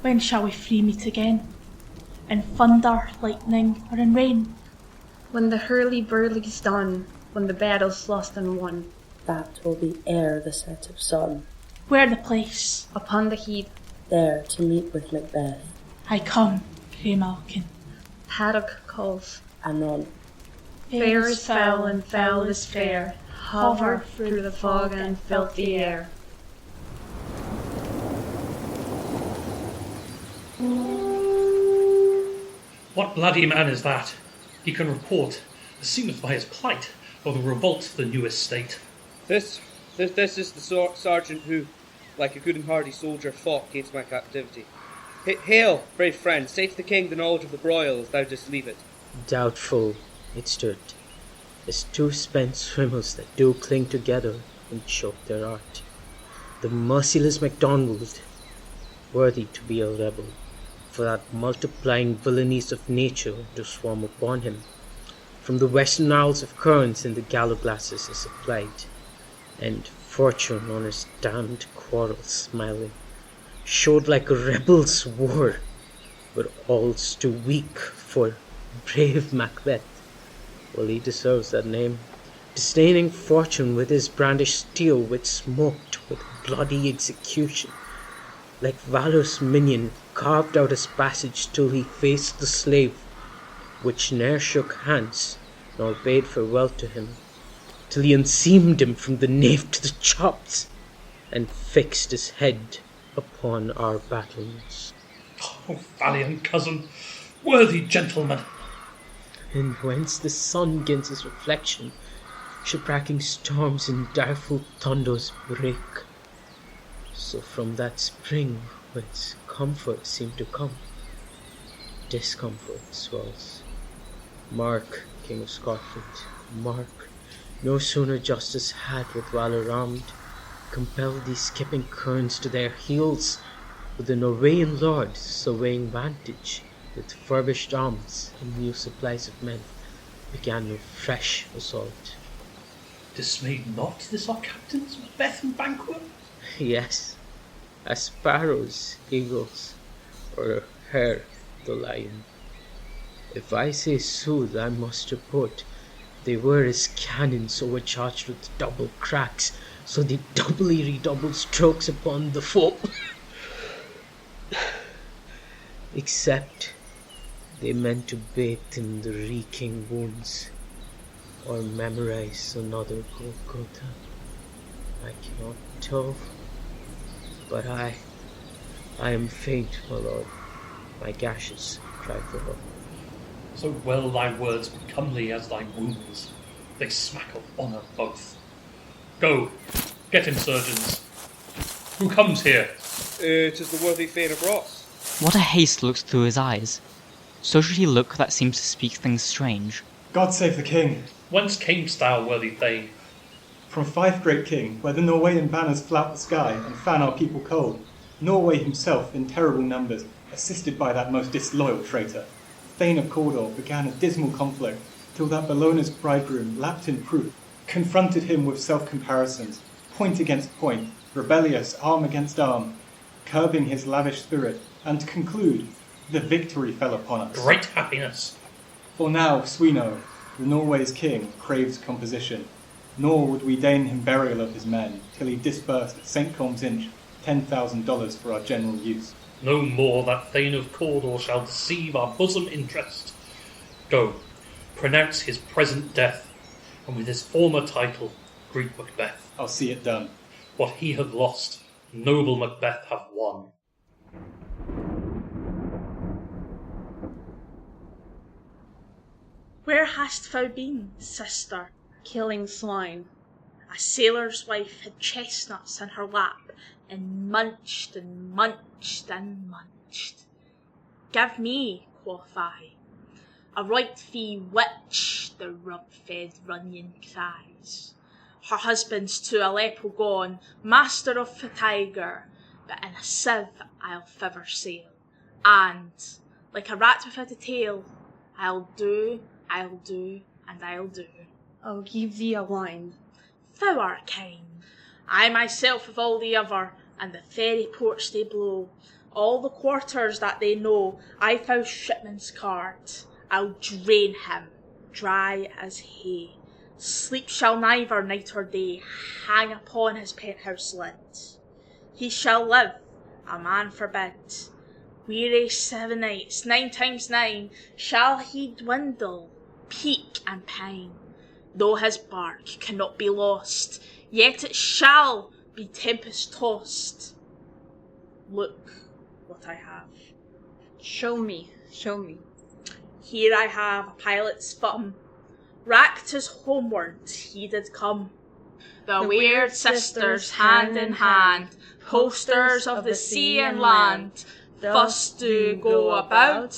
When shall we free meet again? In thunder, lightning, or in rain? When the hurly-burly's done, when the battle's lost and won. That will be ere the set of sun. Where the place? Upon the heath. There to meet with Macbeth. I come, Grey Malkin. Haddock calls. Anon. Fair is foul and foul is fair. Hover through the fog and filthy air. What bloody man is that? He can report, as seemeth by his plight, of the revolt to the new estate. This is the sergeant who, like a good and hardy soldier, fought against my captivity. Hail, brave friend, say to the king the knowledge of the broil as thou didst leave it. Doubtful it stood, as two spent swimmers that do cling together and choke their art. The merciless MacDonald, worthy to be a rebel, for that multiplying villainies of nature do swarm upon him. From the western isles of currents in the gallowglasses is supplied, and fortune on his damned quarrel smiling, showed like a rebel's war, but all's too weak for brave Macbeth. Well, he deserves that name, disdaining fortune with his brandished steel, which smoked with bloody execution. Like valor's minion, carved out his passage till he faced the slave, which ne'er shook hands, nor bade farewell to him, till he unseamed him from the nape to the chops, and fixed his head upon our battlements. Oh, valiant cousin, worthy gentleman! And whence the sun gains his reflection, shipwrecking storms and direful thunders break. So from that spring whence comfort seemed to come, discomfort swells. Mark, King of Scotland, mark, no sooner justice had with valour armed, compelled these skipping kerns to their heels, with the Norwegian lord surveying vantage, with furbished arms and new supplies of men, began no fresh assault. Dismayed not this our captains, Macbeth and Banquo? Yes, as sparrows, eagles, or hare the lion. If I say sooth, I must report they were as cannons overcharged with double cracks, so they doubly redoubled strokes upon the foe. Except they meant to bathe in the reeking wounds, or memorize another Golgotha. I cannot tell, but I am faint, my lord. My gashes cry for help. So well thy words be comely as thy wounds. They smack of honour both. Go, get him, surgeons. Who comes here? 'Tis the worthy Thane of Ross. What a haste looks through his eyes. So should he look that seems to speak things strange. God save the king. Whence camest thou, worthy Thane? From Fife, great king, where the Norwegian banners flout the sky and fan our people cold. Norway himself, in terrible numbers, assisted by that most disloyal traitor, Thane of Cawdor, began a dismal conflict, till that Bellona's bridegroom, lapped in proof, confronted him with self-comparisons, point against point, rebellious, arm against arm, curbing his lavish spirit, and to conclude, the victory fell upon us. Great happiness! For now, Sweno, the Norway's king, craves composition, nor would we deign him burial of his men, till he disbursed at St. Comb's Inch $10,000 for our general use. No more that Thane of Cawdor shall deceive our bosom interest. Go, pronounce his present death, and with his former title, greet Macbeth. I'll see it done. What he hath lost, noble Macbeth hath won. Where hast thou been, sister? Killing swine. A sailor's wife had chestnuts in her lap, and munched and munched and munched. Give me, quoth I, a right fee witch, the rub-fed Runyon cries. Her husband's to Aleppo gone, master of the tiger, but in a sieve I'll fiver sail, and, like a rat without a tail, I'll do, and I'll do. I'll give thee a line. Thou art kind. I myself with all the other, and the fairy ports they blow, All the quarters that they know, I found shipman's cart. I'll drain him, dry as hay. Sleep shall neither night or day hang upon his penthouse lid. He shall live, a man forbid. Weary 7 nights, 9 times 9, shall he dwindle, peak and pine. Though his bark cannot be lost, yet it shall be tempest tossed. Look what I have. Show me, show me. Here I have a pilot's thumb. Racked as homeward he did come. The weird sisters hand in hand, posters of the sea and land, thus do go about,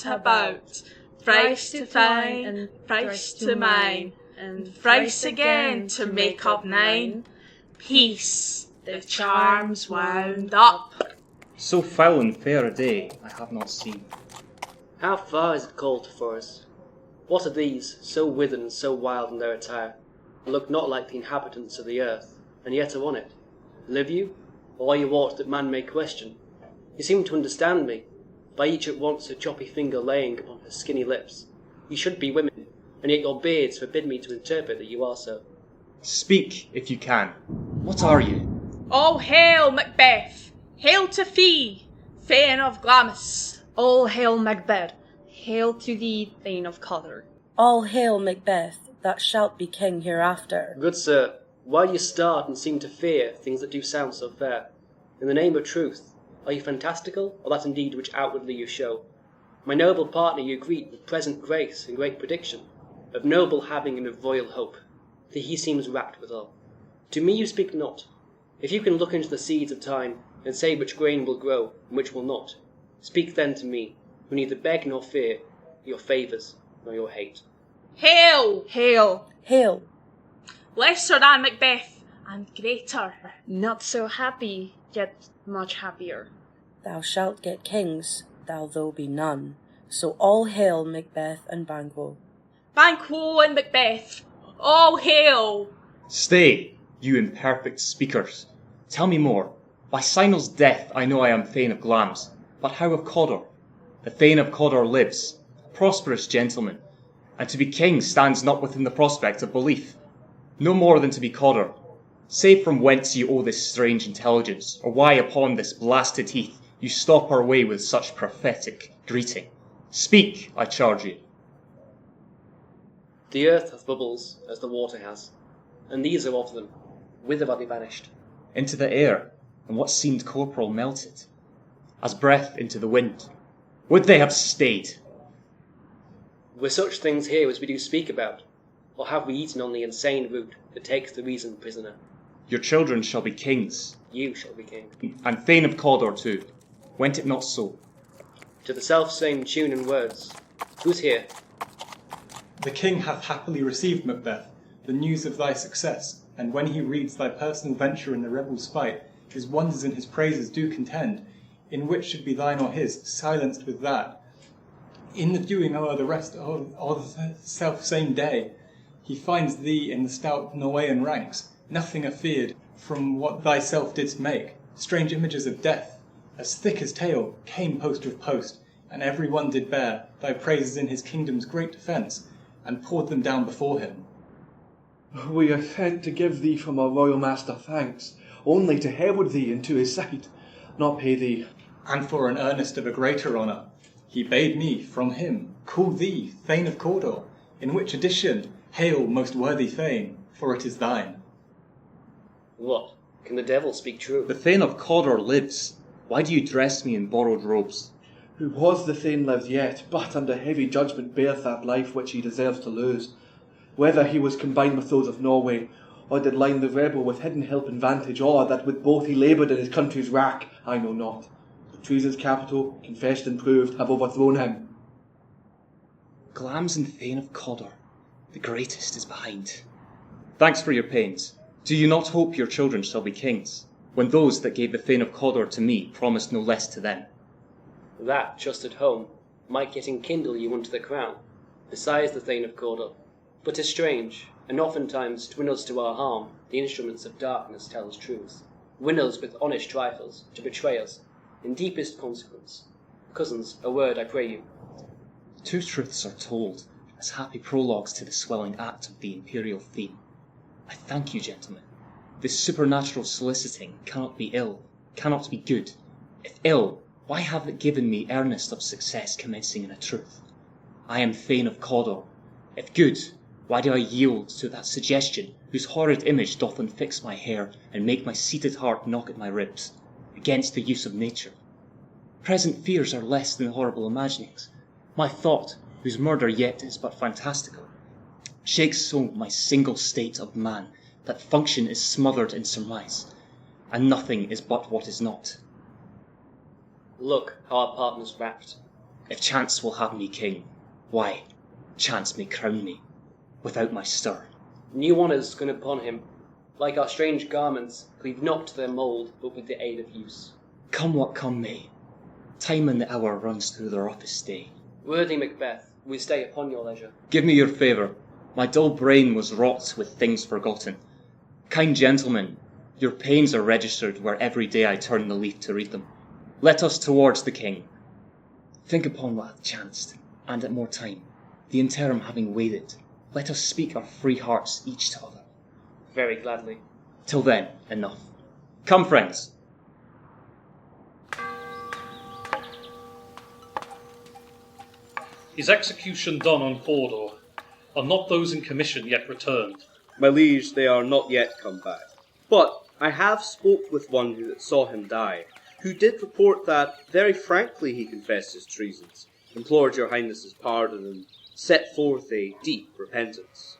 thrice to thine, and thrice to mine, and thrice again to make up 9. Peace, the charms wound up. So foul and fair a day I have not seen. How far is it called for us? What are these, so withered and so wild in their attire, and look not like the inhabitants of the earth, and yet are on it? Live you, or are you aught that man may question? You seem to understand me, by each at once her choppy finger laying upon her skinny lips. You should be women, and yet your beards forbid me to interpret that you are so. Speak, if you can. What are you? All hail Macbeth! Hail to thee, Thane of Glamis! All hail Macbeth! Hail to thee, Thane of Cawdor! All hail Macbeth, that shalt be king hereafter. Good sir, why do you start and seem to fear things that do sound so fair? In the name of truth, are you fantastical, or that indeed which outwardly you show? My noble partner you greet with present grace and great prediction, of noble having and of royal hope, that he seems rapt withal. To me you speak not. If you can look into the seeds of time, and say which grain will grow, and which will not, speak then to me, who neither beg nor fear your favours nor your hate. Hail! Hail! Hail! Lesser than Macbeth, and greater. Not so happy, yet much happier. Thou shalt get kings, though be none. So all hail Macbeth and Banquo. Banquo and Macbeth, all hail! Stay, you imperfect speakers. Tell me more. By Sinel's death I know I am Thane of Glamis, but how of Cawdor? The Thane of Cawdor lives, a prosperous gentleman, and to be king stands not within the prospect of belief. No more than to be Cawdor. Say from whence you owe this strange intelligence, or why upon this blasted heath you stop our way with such prophetic greeting. Speak, I charge you. The earth hath bubbles, as the water has, and these are of them. Whither are they vanished? Into the air, and what seemed corporal melted, as breath into the wind. Would they have stayed? Were such things here as we do speak about, or have we eaten on the insane root that takes the reason prisoner? Your children shall be kings. You shall be king. And Thane of Cawdor too. Went it not so? To the self-same tune and words. Who's here? The king hath happily received, Macbeth, the news of thy success, and when he reads thy personal venture in the rebels' fight, his wonders and his praises do contend, in which should be thine or his, silenced with that. In the doing o'er the rest of the self-same day, he finds thee in the stout Norwegian ranks, nothing afeard from what thyself didst make. Strange images of death, as thick as tale, came post with post, and every one did bear thy praises in his kingdom's great defence, and poured them down before him. We are sent to give thee from our royal master thanks, only to herald thee into his sight, not pay thee. And for an earnest of a greater honour, he bade me, from him, call thee Thane of Cawdor, in which addition, hail, most worthy Thane, for it is thine. What? Can the devil speak true? The Thane of Cawdor lives. Why do you dress me in borrowed robes? Who was the Thane lives yet, but under heavy judgment beareth that life which he deserves to lose. Whether he was combined with those of Norway, or did line the rebel with hidden help and vantage, or that with both he laboured in his country's wrack, I know not. But treason's capital, confessed and proved, have overthrown him. Glamis and Thane of Cawdor, the greatest is behind. Thanks for your pains. Do you not hope your children shall be kings, when those that gave the Thane of Cawdor to me promised no less to them? That, just at home, might yet enkindle you unto the crown, besides the Thane of Cawdor. But 'tis strange, and oftentimes to win us to our harm, the instruments of darkness tell us truth. Win us with honest trifles, to betray us, in deepest consequence. Cousins, a word, I pray you. Two truths are told as happy prologues to the swelling act of the imperial theme. I thank you, gentlemen. This supernatural soliciting cannot be ill, cannot be good. If ill, why have it given me earnest of success commencing in a truth? I am Thane of Cawdor. If good, why do I yield to that suggestion whose horrid image doth unfix my hair and make my seated heart knock at my ribs, against the use of nature? Present fears are less than horrible imaginings. My thought, whose murder yet is but fantastical, shakes so my single state of man that function is smothered in surmise, and nothing is but what is not. Look how our partner's wrapped. If chance will have me king, why, chance may crown me, without my stir. New honours come upon him, like our strange garments, cleave not to their mould, but with the aid of use. Come what come may, time and the hour runs through their office day. Worthy Macbeth, we stay upon your leisure. Give me your favour. My dull brain was wrought with things forgotten. Kind gentlemen, your pains are registered where every day I turn the leaf to read them. Let us towards the king. Think upon what hath chanced, and at more time, the interim having waited, let us speak our free hearts each to other. Very gladly. Till then, enough. Come, friends. His execution done on Cawdor, are not those in commission yet returned? My liege, they are not yet come back. But I have spoke with one who that saw him die, who did report that very frankly he confessed his treasons, implored your highness's pardon, and set forth a deep repentance.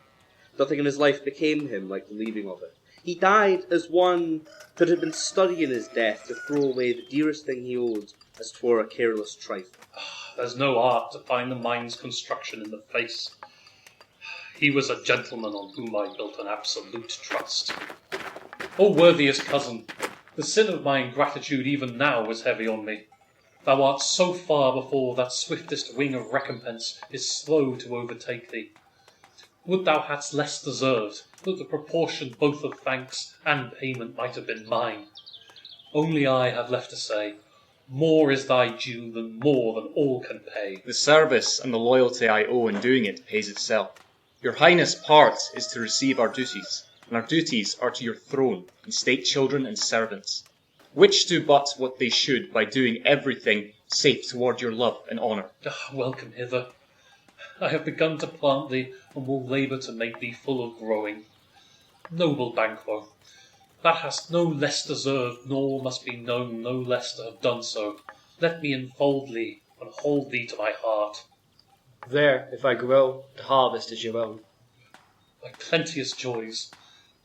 Nothing in his life became him like the leaving of it. He died as one that had been studying his death to throw away the dearest thing he owed, as 'twere a careless trifle. There's no art to find the mind's construction in the face. He was a gentleman on whom I built an absolute trust. O worthiest cousin, the sin of my ingratitude even now is heavy on me. Thou art so far before that swiftest wing of recompense is slow to overtake thee. Would thou hadst less deserved, that the proportion both of thanks and payment might have been mine. Only I have left to say, more is thy due than more than all can pay. The service and the loyalty I owe in doing it pays itself. Your highness' part is to receive our duties, and our duties are to your throne, and state children and servants, which do but what they should by doing everything safe toward your love and honour. Welcome hither. I have begun to plant thee, and will labour to make thee full of growing. Noble Banquo, thou hast no less deserved, nor must be known no less to have done so. Let me enfold thee, and hold thee to my heart. There, if I grow, the harvest is your own. My plenteous joys,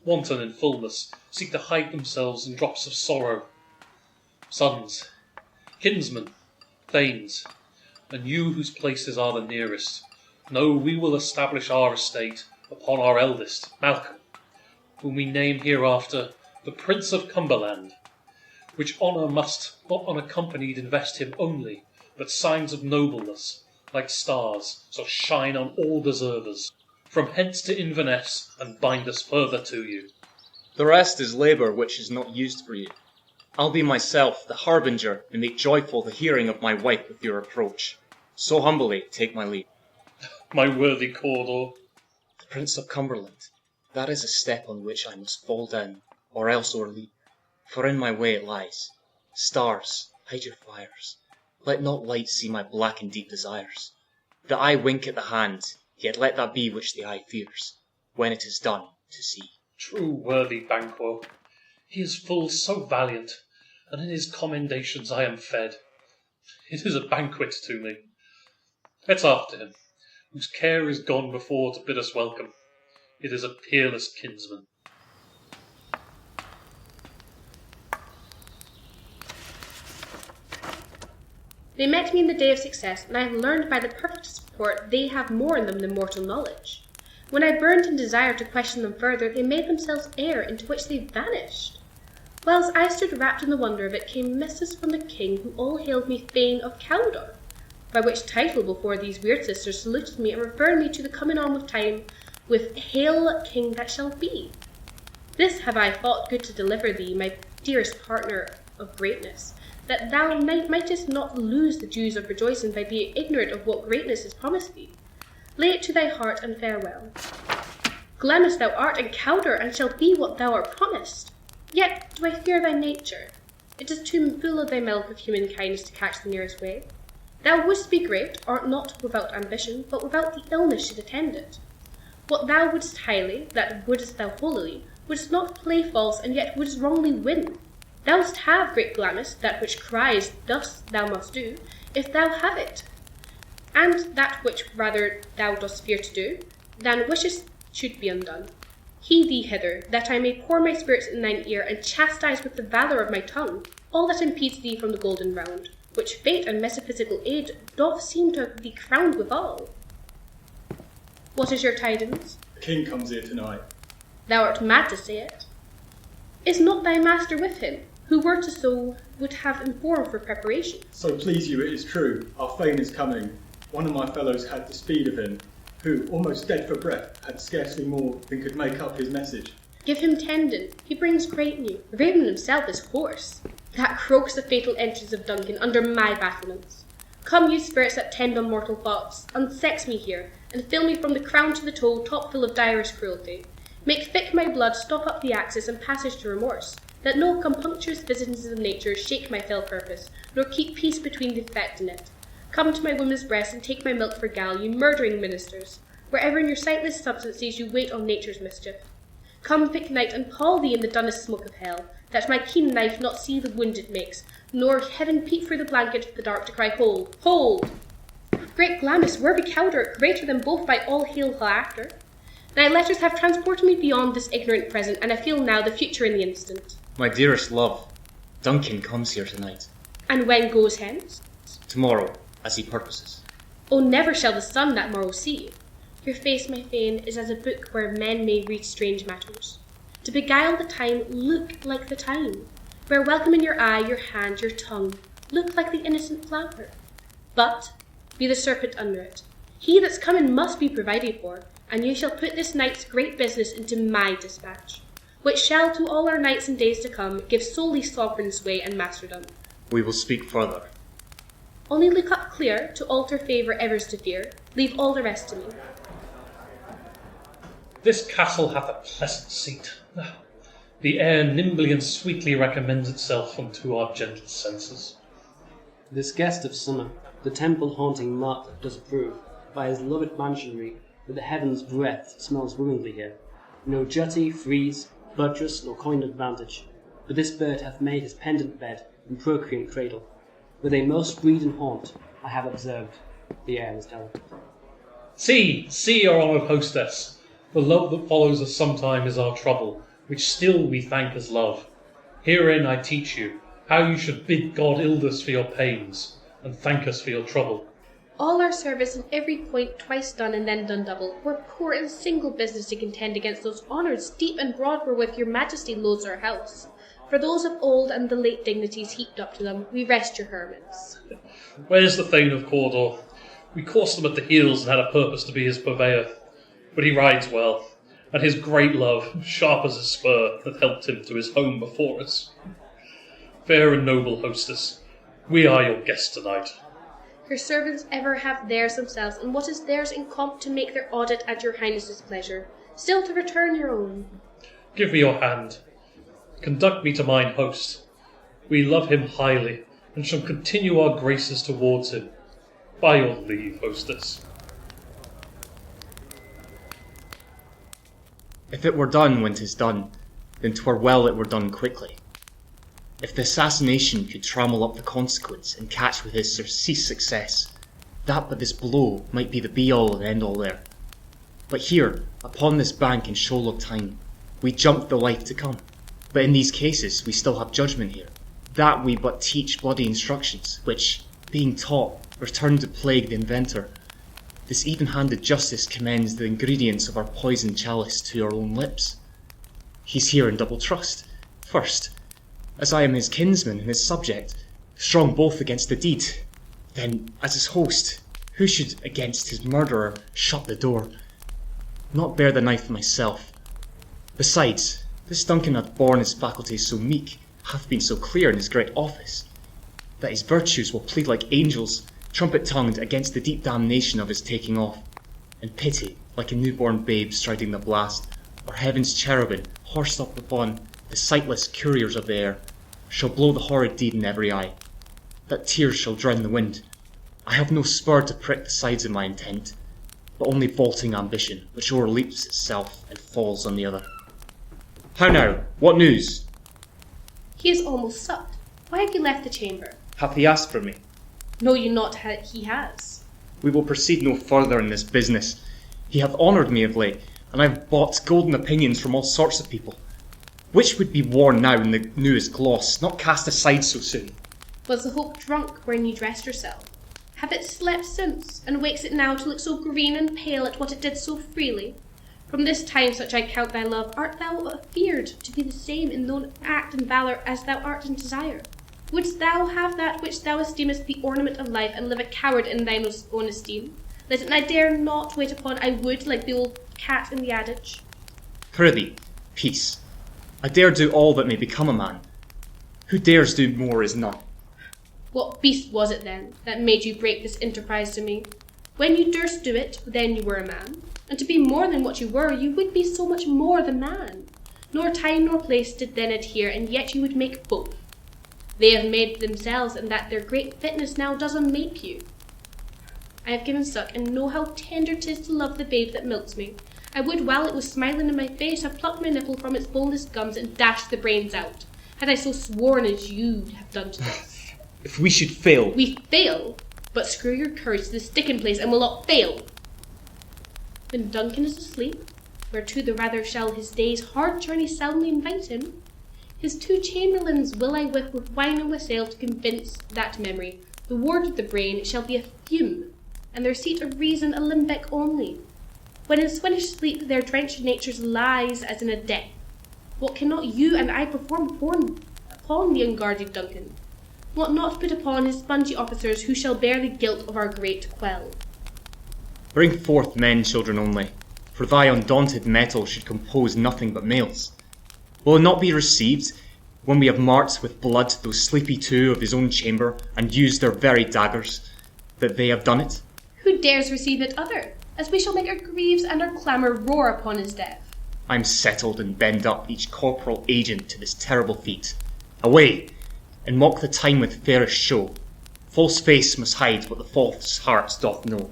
wanton in fullness, seek to hide themselves in drops of sorrow. Sons, kinsmen, thanes, and you whose places are the nearest, know we will establish our estate upon our eldest, Malcolm, whom we name hereafter the Prince of Cumberland, which honour must not unaccompanied invest him only, but signs of nobleness, like stars, shall shine on all deservers, from hence to Inverness, and bind us further to you. The rest is labour which is not used for you. I'll be myself the harbinger, and make joyful the hearing of my wife with your approach. So humbly take my leave. My worthy Cawdor. The Prince of Cumberland, that is a step on which I must fall down, or else o'erleap, for in my way it lies. Stars, hide your fires. Let not light see my black and deep desires. The eye wink at the hand, yet let that be which the eye fears, when it is done to see. True worthy Banquo, he is full so valiant, and in his commendations I am fed. It is a banquet to me. Let's after him, whose care is gone before to bid us welcome. It is a peerless kinsman. They met me in the day of success, and I have learned by the perfect support they have more in them than mortal knowledge. When I burned in desire to question them further, they made themselves air, into which they vanished. Whilst I stood wrapped in the wonder of it, came messages from the king, who all hailed me Thane of Cawdor, by which title before these weird sisters saluted me and referred me to the coming on with time, with Hail King that shall be. This have I thought good to deliver thee, my dearest partner of greatness, that thou mightest not lose the dews of rejoicing by being ignorant of what greatness is promised thee. Lay it to thy heart, and farewell. Glamis thou art, and coward, and shall be what thou art promised. Yet do I fear thy nature. It is too full of thy milk of human kindness to catch the nearest wave. Thou wouldst be great, art not without ambition, but without the illness should attend it. What thou wouldst highly, that wouldst thou holily, wouldst not play false, and yet wouldst wrongly win. Thou'st have, great Glamis, that which cries, thus thou must do, if thou have it. And that which rather thou dost fear to do, than wishest should be undone. Heed thee hither, that I may pour my spirits in thine ear, and chastise with the valour of my tongue all that impedes thee from the golden round, which fate and metaphysical aid doth seem to be crowned withal. What is your tidings? The king comes here tonight. Thou art mad to say it. Is not thy master with him, who were to so would have informed for preparation? So please you, it is true, our Thane is coming. One of my fellows had the speed of him, who, almost dead for breath, had scarcely more than could make up his message. Give him tendon, he brings great news. The raven himself is hoarse. That croaks the fatal entrance of Duncan under my battlements. Come, you spirits that tend on mortal thoughts, unsex me here, and fill me from the crown to the toe, top full of direst cruelty. Make thick my blood, stop up the axis and passage to remorse, that no compunctious visitants of nature shake my fell purpose, nor keep peace between the effect in it. Come to my woman's breast and take my milk for gall, you murdering ministers, wherever in your sightless substances you wait on nature's mischief. Come, thick night, and pall thee in the dunnest smoke of hell, that my keen knife not see the wound it makes, nor heaven peep through the blanket of the dark to cry, hold, hold! Great Glamis, were be coward, greater than both by all hail hereafter. Thy letters have transported me beyond this ignorant present, and I feel now the future in the instant. My dearest love, Duncan comes here tonight. And when goes hence? Tomorrow, as he purposes. Oh, never shall the sun that morrow see. Your face, my Fane, is as a book where men may read strange matters. To beguile the time, look like the time. Bear welcome in your eye, your hand, your tongue. Look like the innocent flower. But be the serpent under it. He that's coming must be provided for, and you shall put this night's great business into my dispatch, which shall to all our nights and days to come give solely sovereign sway and masterdom. We will speak further. Only look up clear, to alter favour ever's to fear, leave all the rest to me. This castle hath a pleasant seat. The air nimbly and sweetly recommends itself unto our gentle senses. This guest of summer, the temple-haunting Mart does prove, by his loved mansionry, that the heaven's breath smells womanly here. No jutty, frieze, buttress, nor coign of vantage, but this bird hath made his pendant bed and procreant cradle. Where they most breed and haunt, I have observed, the air is delicate. See, our honoured hostess. The love that follows us sometime is our trouble, which still we thank as love. Herein I teach you how you should bid God Ildus for your pains, and thank us for your trouble. All our service in every point twice done and then done double, we're poor in single business to contend against those honours deep and broad wherewith your majesty loads our house. For those of old and the late dignities heaped up to them, we rest your hermits. Where's the Thane of Cawdor? We coursed him at the heels and had a purpose to be his purveyor. But he rides well, and his great love, sharp as a spur, hath helped him to his home before us. Fair and noble hostess, we are your guests tonight. Your servants ever have theirs themselves, and what is theirs in compt to make their audit at your highness's pleasure, still to return your own. Give me your hand. Conduct me to mine host. We love him highly, and shall continue our graces towards him. By your leave, hostess. If it were done when 'tis done, then 'twere well it were done quickly. If the assassination could trammel up the consequence and catch with his surcease success, that but this blow might be the be-all and end-all there. But here, upon this bank in shoal of time, we jump the life to come. But in these cases we still have judgment here, that we but teach bloody instructions, which, being taught, return to plague the inventor. This even-handed justice commends the ingredients of our poisoned chalice to your own lips. He's here in double trust. First, as I am his kinsman and his subject, strong both against the deed. Then, as his host, who should against his murderer shut the door? Not bear the knife myself. Besides, this Duncan hath borne his faculties so meek, hath been so clear in his great office, that his virtues will plead like angels, trumpet-tongued against the deep damnation of his taking off, and pity, like a newborn babe striding the blast, or heaven's cherubim, horsed up upon the sightless couriers of the air, shall blow the horrid deed in every eye, that tears shall drown the wind. I have no spur to prick the sides of my intent, but only vaulting ambition, which o'erleaps itself and falls on the other. How now? What news? He is almost supped. Why have you left the chamber? Hath he asked for me? Know you not he has? We will proceed no further in this business. He hath honoured me of late, and I have bought golden opinions from all sorts of people. Which would be worn now in the newest gloss, not cast aside so soon? Was the hope drunk when you dressed yourself? Have it slept since, and wakes it now to look so green and pale at what it did so freely? From this time such I count thy love, art thou afeard to be the same in known act and valour as thou art in desire? Wouldst thou have that which thou esteemest the ornament of life, and live a coward in thine own esteem? Let it I dare not wait upon I would, like the old cat in the adage. Prithee, peace. I dare do all that may become a man. Who dares do more is none. What beast was it then that made you break this enterprise to me? When you durst do it, then you were a man, and to be more than what you were, you would be so much more the man. Nor time nor place did then adhere, and yet you would make both. They have made themselves, and that their great fitness now does unmake you. I have given suck, and know how tender 'tis to love the babe that milks me. I would, while it was smiling in my face, have plucked my nipple from its boneless gums and dashed the brains out, had I so sworn as you have done to this. If we should fail... We fail? But screw your courage to the sticking place, and will not fail. When Duncan is asleep, whereto the rather shall his day's hard journey soundly invite him, his 2 chamberlains will I whip with wine and with ale to convince that memory, the ward of the brain, shall be a fume, and their seat of reason a limbeck only. When in swinish sleep their drenched natures lies as in a death, what cannot you and I perform upon the unguarded Duncan? What not put upon his spongy officers who shall bear the guilt of our great quell? Bring forth men, children only, for thy undaunted metal should compose nothing but males. Will it not be received, when we have marked with blood those sleepy 2 of his own chamber, and used their very daggers, that they have done it? Who dares receive it other, as we shall make our greaves and our clamour roar upon his death? I am settled and bend up each corporal agent to this terrible feat. Away, and mock the time with fairest show. False face must hide what the false heart doth know.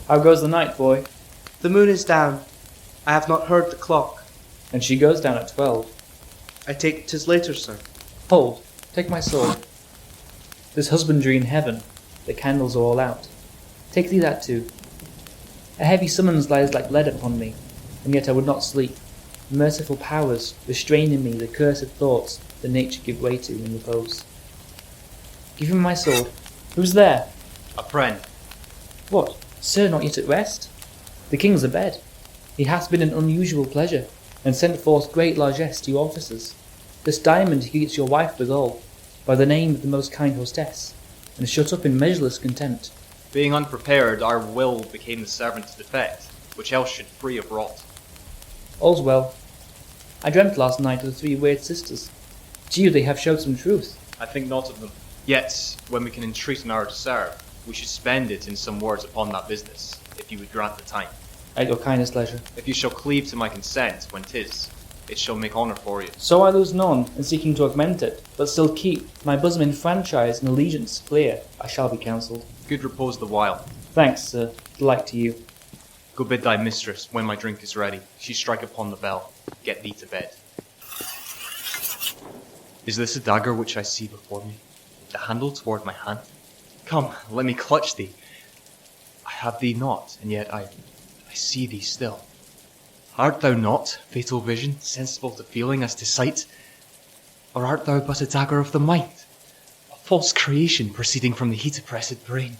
How goes the night, boy? The moon is down. I have not heard the clock. And she goes down at 12. I take 'tis later, sir. Hold, take my sword. There's husbandry in heaven. The candles are all out. Take thee that too. A heavy summons lies like lead upon me, and yet I would not sleep. Merciful powers, restrain in me the cursed thoughts that nature give way to in repose. Give him my sword. Who's there? A friend. What? Sir, not yet at rest? The king's abed. He hath been an unusual pleasure, and sent forth great largesse to your officers. This diamond he greets your wife withal, by the name of the most kind hostess, and shut up in measureless content. Being unprepared, our will became the servant to defect, which else should free have wrought. All's well. I dreamt last night of the 3 weird sisters. Gee, they have showed some truth. I think not of them. Yet, when we can entreat an hour to serve, we should spend it in some words upon that business, if you would grant the time. At your kindest leisure. If you shall cleave to my consent when 'tis, it shall make honour for you. So I lose none in seeking to augment it, but still keep my bosom in franchise and allegiance clear. I shall be counselled. Good repose the while. Thanks, sir. Delight to you. Go bid thy mistress, when my drink is ready, she strike upon the bell. Get thee to bed. Is this a dagger which I see before me? The handle toward my hand? Come, let me clutch thee. I have thee not, and yet I see thee still. Art thou not, fatal vision, sensible to feeling as to sight? Or art thou but a dagger of the mind, a false creation proceeding from the heat-oppressed brain?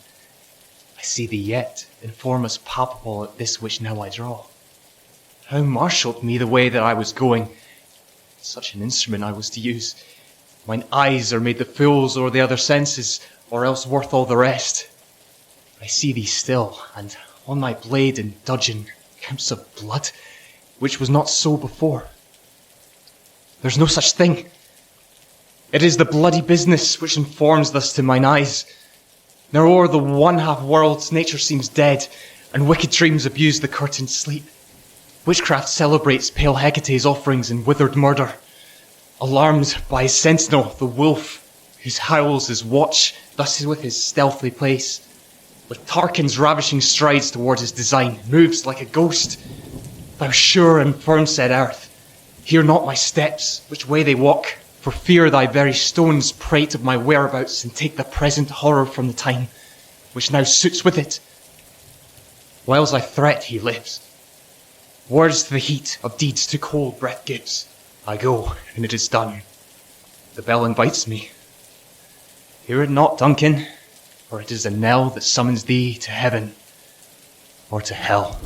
I see thee yet, in form as palpable at this which now I draw. How marshalled me the way that I was going? Such an instrument I was to use. Mine eyes are made the fools o'er the other senses, or else worth all the rest. I see thee still, and on my blade and dudgeon camps of blood, which was not so before. There's no such thing. It is the bloody business which informs thus to mine eyes. Now o'er the one-half world nature seems dead, and wicked dreams abuse the curtained sleep. Witchcraft celebrates pale Hecate's offerings in withered murder. Alarmed by his sentinel, the wolf, whose howls his watch, thus with his stealthy pace, with Tarquin's ravishing strides toward his design, moves like a ghost. Thou sure and firm-set earth, hear not my steps, which way they walk, for fear thy very stones prate of my whereabouts and take the present horror from the time, which now suits with it. Whiles I threat, he lives. Words to the heat, of deeds to cold breath gives. I go, and it is done. The bell invites me. Hear it not, Duncan, for it is a knell that summons thee to heaven or to hell.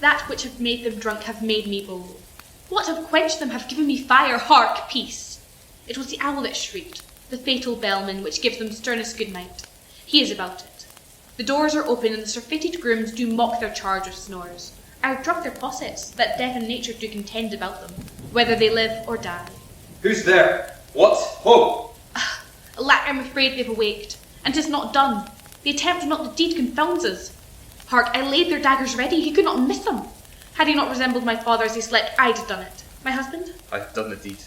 That which have made them drunk have made me bold. What have quenched them have given me fire. Hark, peace! It was the owl that shrieked, the fatal bellman which gives them sternest good night. He is about it. The doors are open, and the surfeited grooms do mock their charge with snores. Outdrunk their possets, that death and nature do contend about them, whether they live or die. Who's there? What? Ho! Alack, I'm afraid they've awaked, and 'tis not done. The attempt and not the deed confounds us. Hark, I laid their daggers ready, he could not miss them. Had he not resembled my father as he slept, I'd have done it. My husband? I have done the deed.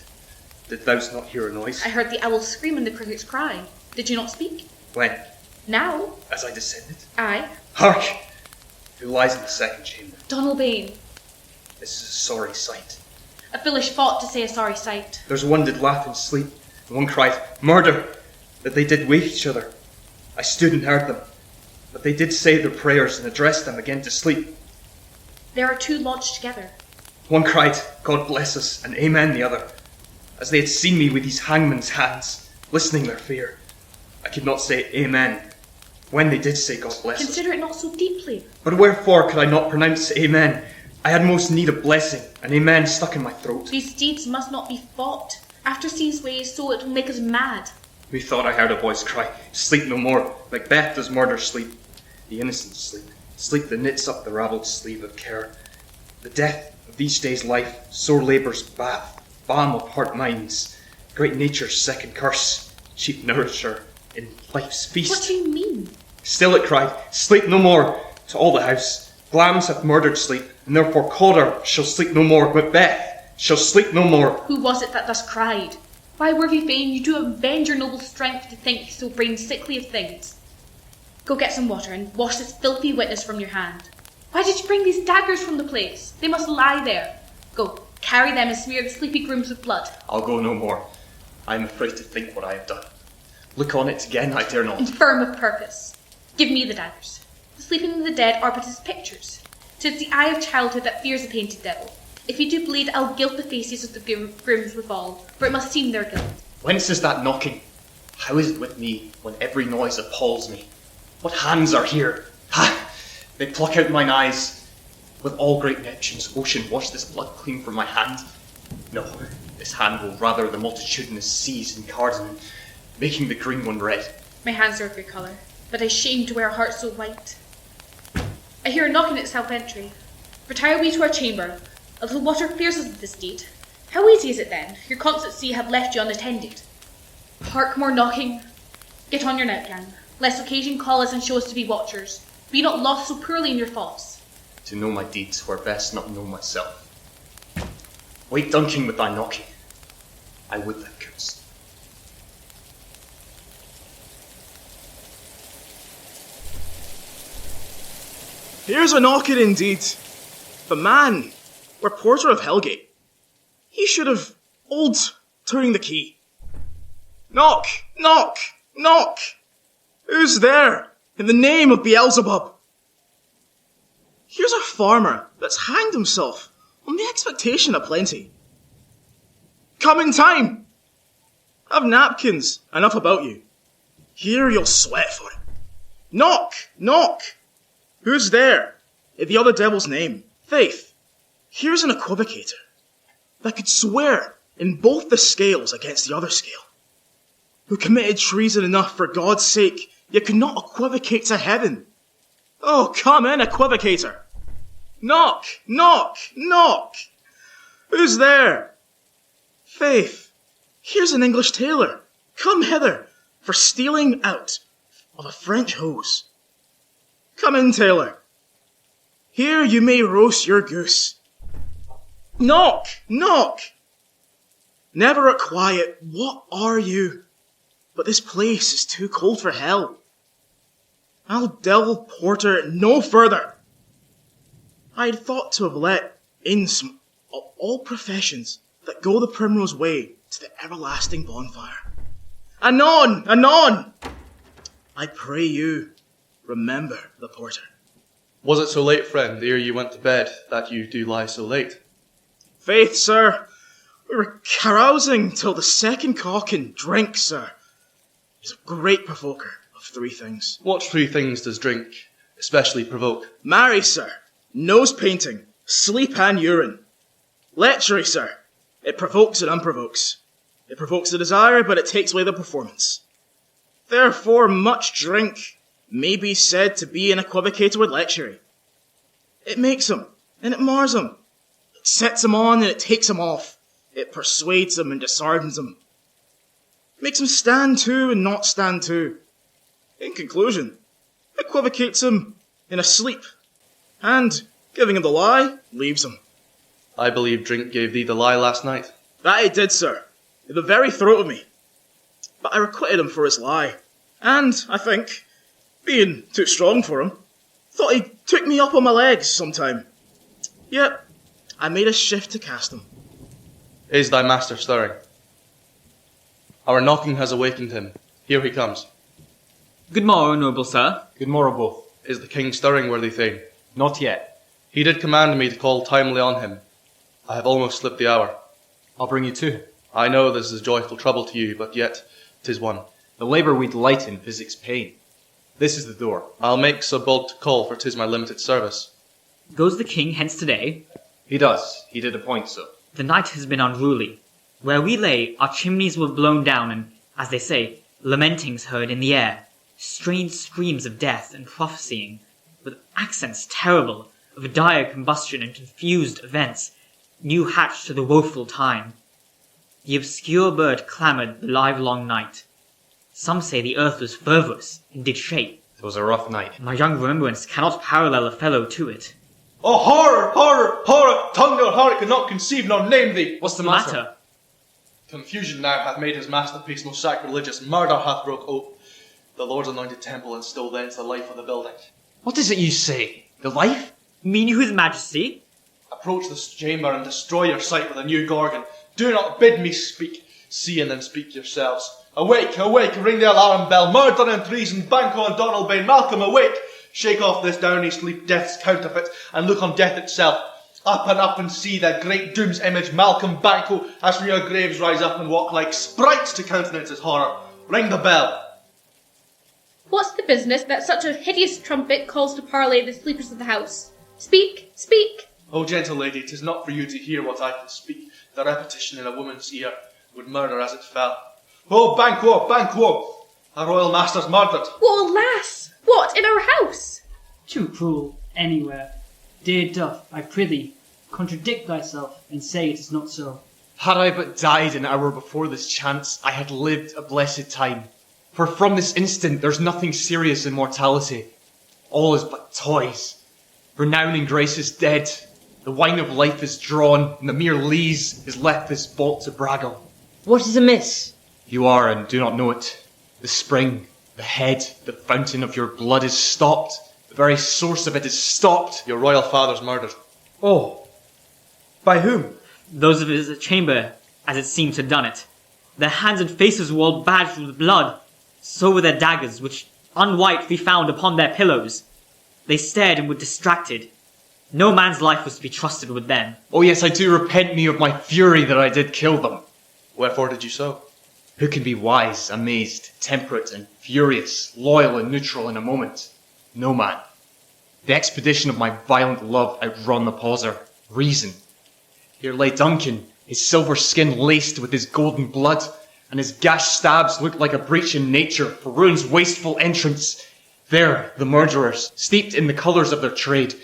Did thou not hear a noise? I heard the owl scream and the crickets cry. Did you not speak? When? Now? As I descended? Aye. Hark! Who lies in the second chamber? Donalbain. This is a sorry sight. A foolish thought to say a sorry sight. There's one did laugh in sleep, and one cried, Murder! That they did wake each other. I stood and heard them, but they did say their prayers and addressed them again to sleep. There are two lodged together. One cried, God bless us, and amen the other, as they had seen me with these hangman's hands, listening their fear. I could not say amen, when they did say God bless us. Consider it not so deeply. But wherefore could I not pronounce amen? I had most need of blessing, and amen stuck in my throat. These deeds must not be fought. After see's ways, so it will make us mad. Methought I heard a voice cry, Sleep no more, Macbeth does murder sleep. The innocent sleep, sleep that knits up the ravelled sleeve of care. The death of each day's life, sore labour's bath, balm of hurt minds, great nature's second curse, chief nourisher in life's feast. What do you mean? Still it cried, Sleep no more, to all the house. Glamis hath murdered sleep, and therefore Cawdor shall sleep no more. Macbeth shall sleep no more. Who was it that thus cried? Why, worthy Fane, you do avenge your noble strength to think so brain sickly of things. Go get some water and wash this filthy witness from your hand. Why did you bring these daggers from the place? They must lie there. Go, carry them and smear the sleepy grooms with blood. I'll go no more. I am afraid to think what I have done. Look on it again, I dare not. Infirm of purpose. Give me the daggers. The sleeping and the dead are but his pictures. 'Tis the eye of childhood that fears a painted devil. If you do bleed, I'll gilt the faces of the grooms withal, for it must seem their guilt. Whence is that knocking? How is it with me, when every noise appalls me? What hands are here? Ha! They pluck out mine eyes. Will all great Neptune's ocean wash this blood clean from my hand? No, this hand will rather the multitudinous seas and cardamom, making the green one red. My hands are of your colour, but I shame to wear a heart so white. I hear a knocking at south entry. Retire we to our chamber. A little water clears us of this deed. How easy is it then? Your constancy have left you unattended. Hark, more knocking. Get on your nightgown, lest occasion call us and show us to be watchers. Be not lost so poorly in your thoughts. To know my deeds were best not know myself. Wait, Duncan, with thy knocking. I would thou couldst. Here's a knocker indeed. The man, reporter of Hellgate. He should have old turning the key. Knock, knock, knock. Who's there? In the name of Beelzebub. here's a farmer that's hanged himself on the expectation of plenty. Come in time. Have napkins enough about you. Here you'll sweat for it. Knock, knock. Who's there? In the other devil's name. Faith, here's an equivocator that could swear in both the scales against the other scale, who committed treason enough for God's sake, yet could not equivocate to heaven. Oh, come in, equivocator. Knock, knock, knock. Who's there? Faith, here's an English tailor, come hither for stealing out of a French hose. Come in, tailor. Here you may roast your goose. Knock, knock. Never a quiet, what are you? But this place is too cold for hell. I'll delve porter no further. I'd thought to have let in some of all professions that go the primrose way to the everlasting bonfire. Anon, anon! I pray you, remember the porter. Was it so late, friend, ere you went to bed, that you do lie so late? Faith, sir, we were carousing till the second cock and drink, sir, is a great provoker of three things. What three things does drink especially provoke? Marry, sir, nose painting, sleep and urine. Lechery, sir, it provokes and unprovokes. It provokes the desire, but it takes away the performance. Therefore, much drink may be said to be an equivocator with lechery. It makes him, and it mars him. It sets him on, and it takes him off. It persuades him and disheartens him. It makes him stand to and not stand to. In conclusion, equivocates him in a sleep, and, giving him the lie, leaves him. I believe drink gave thee the lie last night. That it did, sir, in the very throat of me. But I requited him for his lie, and, I think, being too strong for him, thought he took me up on my legs sometime. Yet, I made a shift to cast him. Is thy master stirring? Our knocking has awakened him. Here he comes. Good morrow, noble sir. Good morrow, both. Is the king stirring, worthy thane? Not yet. He did command me to call timely on him. I have almost slipped the hour. I'll bring you to him. I know this is a joyful trouble to you, but yet 'tis one. The labour we delight in physics pain. This is the door. I'll make so bold to call, for 'tis my limited service. Goes the king hence today? He does. He did appoint so. The night has been unruly. Where we lay, our chimneys were blown down, and, as they say, lamentings heard in the air, strange screams of death and prophesying, with accents terrible, of dire combustion and confused events, new hatched to the woeful time. The obscure bird clamoured the livelong night. Some say the earth was fervorous, and did shake. It was a rough night. My young remembrance cannot parallel a fellow to it. Oh, horror, horror, horror! Tongue nor heart cannot conceive nor name thee! What's the matter? Confusion now hath made his masterpiece most sacrilegious. Murder hath broke ope the Lord's anointed temple, and stole thence the life of the building. What is it you say? The life? Mean you his majesty? Approach this chamber and destroy your sight with a new gorgon. Do not bid me speak. See and then speak yourselves. Awake, awake, ring the alarm bell. Murder and treason, Banquo and Donalbain. Malcolm, awake! Shake off this downy sleep, death's counterfeit, and look on death itself. Up and see that great doom's image, Malcolm, Banquo, as from your graves rise up and walk like sprites to countenance his horror. Ring the bell. What's the business that such a hideous trumpet calls to parley the sleepers of the house? Speak, speak! O gentle lady, 'tis not for you to hear what I can speak. The repetition in a woman's ear would murder as it fell. Oh, Banquo, Banquo! Our royal master's murdered. Oh, alas! What, in our house? Too cruel, anywhere. Dear Duff, I prithee, contradict thyself, and say it is not so. Had I but died an hour before this chance, I had lived a blessed time. For from this instant there's nothing serious in mortality. All is but toys. Renown and grace is dead. The wine of life is drawn, and the mere lees is left this vault to braggle. What is amiss? You are and do not know it. The spring, the head, the fountain of your blood is stopped. The very source of it is stopped. Your royal father's murdered. Oh. By whom? Those of his chamber, as it seems, had done it. Their hands and faces were all badged with blood. So were their daggers, which, unwiped, we found upon their pillows. They stared and were distracted. No man's life was to be trusted with them. Oh yes, I do repent me of my fury that I did kill them. Wherefore did you so? Who can be wise, amazed, temperate, and furious, loyal and neutral in a moment? No man. The expedition of my violent love outrun the pauser, reason. Here lay Duncan, his silver skin laced with his golden blood, and his gashed stabs looked like a breach in nature for ruin's wasteful entrance. There, the murderers, steeped in the colours of their trade,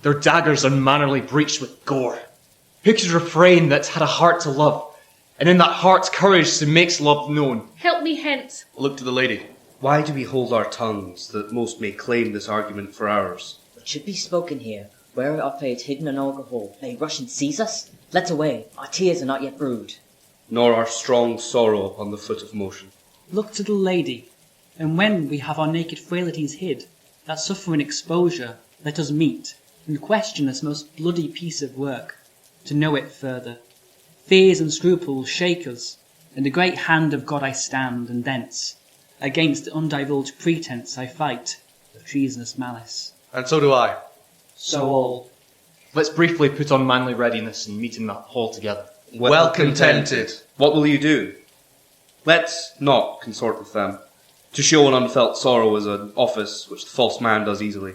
their daggers unmannerly breached with gore. Who could refrain that had a heart to love, and in that heart courage to make love known? Help me hence. Look to the lady. Why do we hold our tongues, that most may claim this argument for ours? What should be spoken here? Where our fate hidden in alcohol? May Russians seize us? Let's away, our tears are not yet brewed. Nor our strong sorrow upon the foot of motion. Look to the lady, and when we have our naked frailties hid, that suffering exposure, let us meet, and question this most bloody piece of work, to know it further. Fears and scruples shake us, in the great hand of God I stand, and thence, against the undivulged pretence I fight, of treasonous malice. And so do I. So all. Let's briefly put on manly readiness and meet in that hall together. Well contented. What will you do? Let's not consort with them. To show an unfelt sorrow is an office which the false man does easily.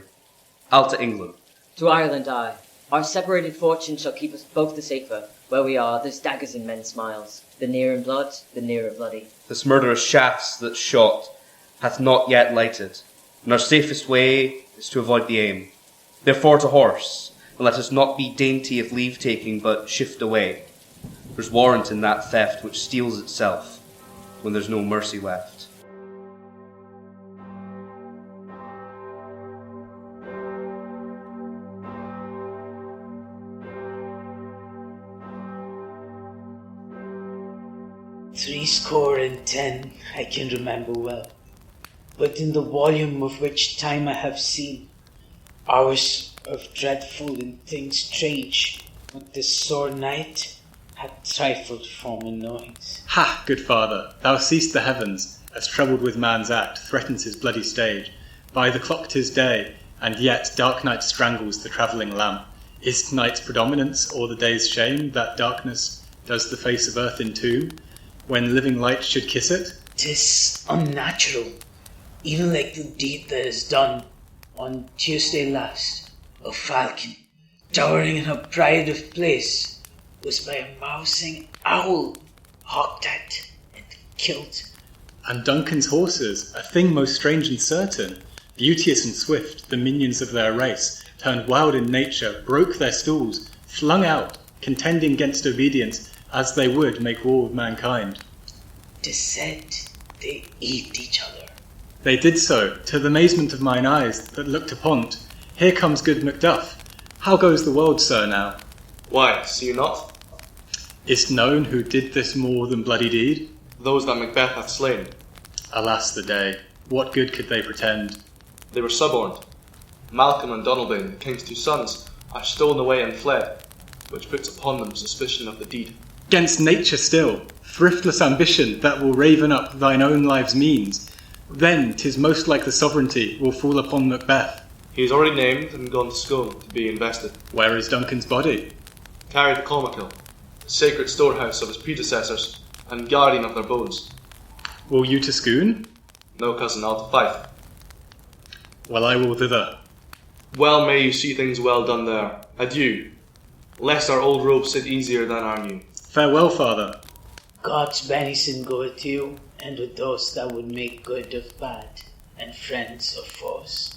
I'll to England. To Ireland I. Our separated fortune shall keep us both the safer. Where we are, there's daggers in men's smiles. The near in blood, the nearer bloody. This murderous shafts that shot hath not yet lighted, and our safest way is to avoid the aim. Therefore to horse, and let us not be dainty of leave-taking, but shift away. There's warrant in that theft which steals itself, when there's no mercy left. Threescore and 10 I can remember well, but in the volume of which time I have seen, hours of dreadful and things strange, but this sore night had trifled from my knowings. Ha, good father, thou seest the heavens, as troubled with man's act threatens his bloody stage. By the clock 'tis day, and yet dark night strangles the travelling lamp. Is night's predominance or the day's shame that darkness does the face of earth entomb, when living light should kiss it? 'Tis unnatural, even like the deed that is done on Tuesday last. A falcon, towering in her pride of place, was by a mousing owl hawked at and killed. And Duncan's horses, a thing most strange and certain, beauteous and swift, the minions of their race, turned wild in nature, broke their stalls, flung out, contending against obedience, as they would make war with mankind. 'Tis said they eat each other. They did so, to the amazement of mine eyes that looked upon't. Here comes good Macduff. How goes the world, sir, now? Why, see you not? Is't known who did this more than bloody deed? Those that Macbeth hath slain. Alas the day, what good could they pretend? They were suborned. Malcolm and Donalbain, the king's 2 sons, are stolen away and fled, which puts upon them suspicion of the deed. 'Gainst nature still, thriftless ambition that will raven up thine own life's means. Then 'tis most like the sovereignty will fall upon Macbeth. He is already named and gone to Scone to be invested. Where is Duncan's body? Carried to Colmakill, the sacred storehouse of his predecessors, and guardian of their bones. Will you to Scone? No, cousin, I'll to Fife. Well, I will thither. Well may you see things well done there. Adieu, lest our old robe sit easier than our new. Farewell, father. God's benison go with you, and with those that would make good of bad, and friends of foes.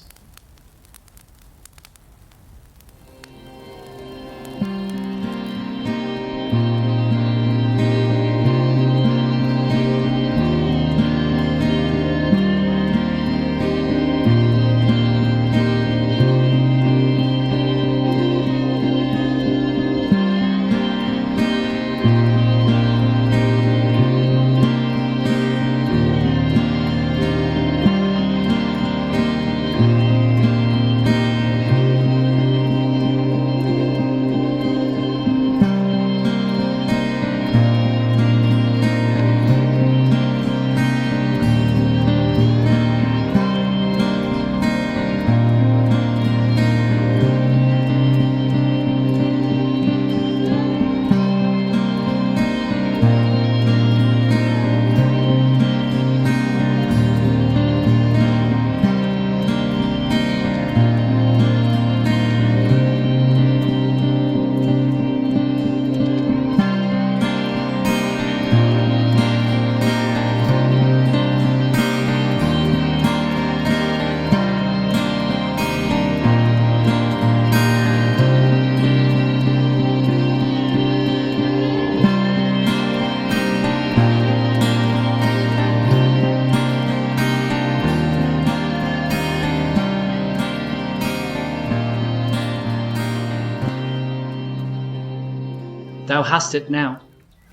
Thou hast it now.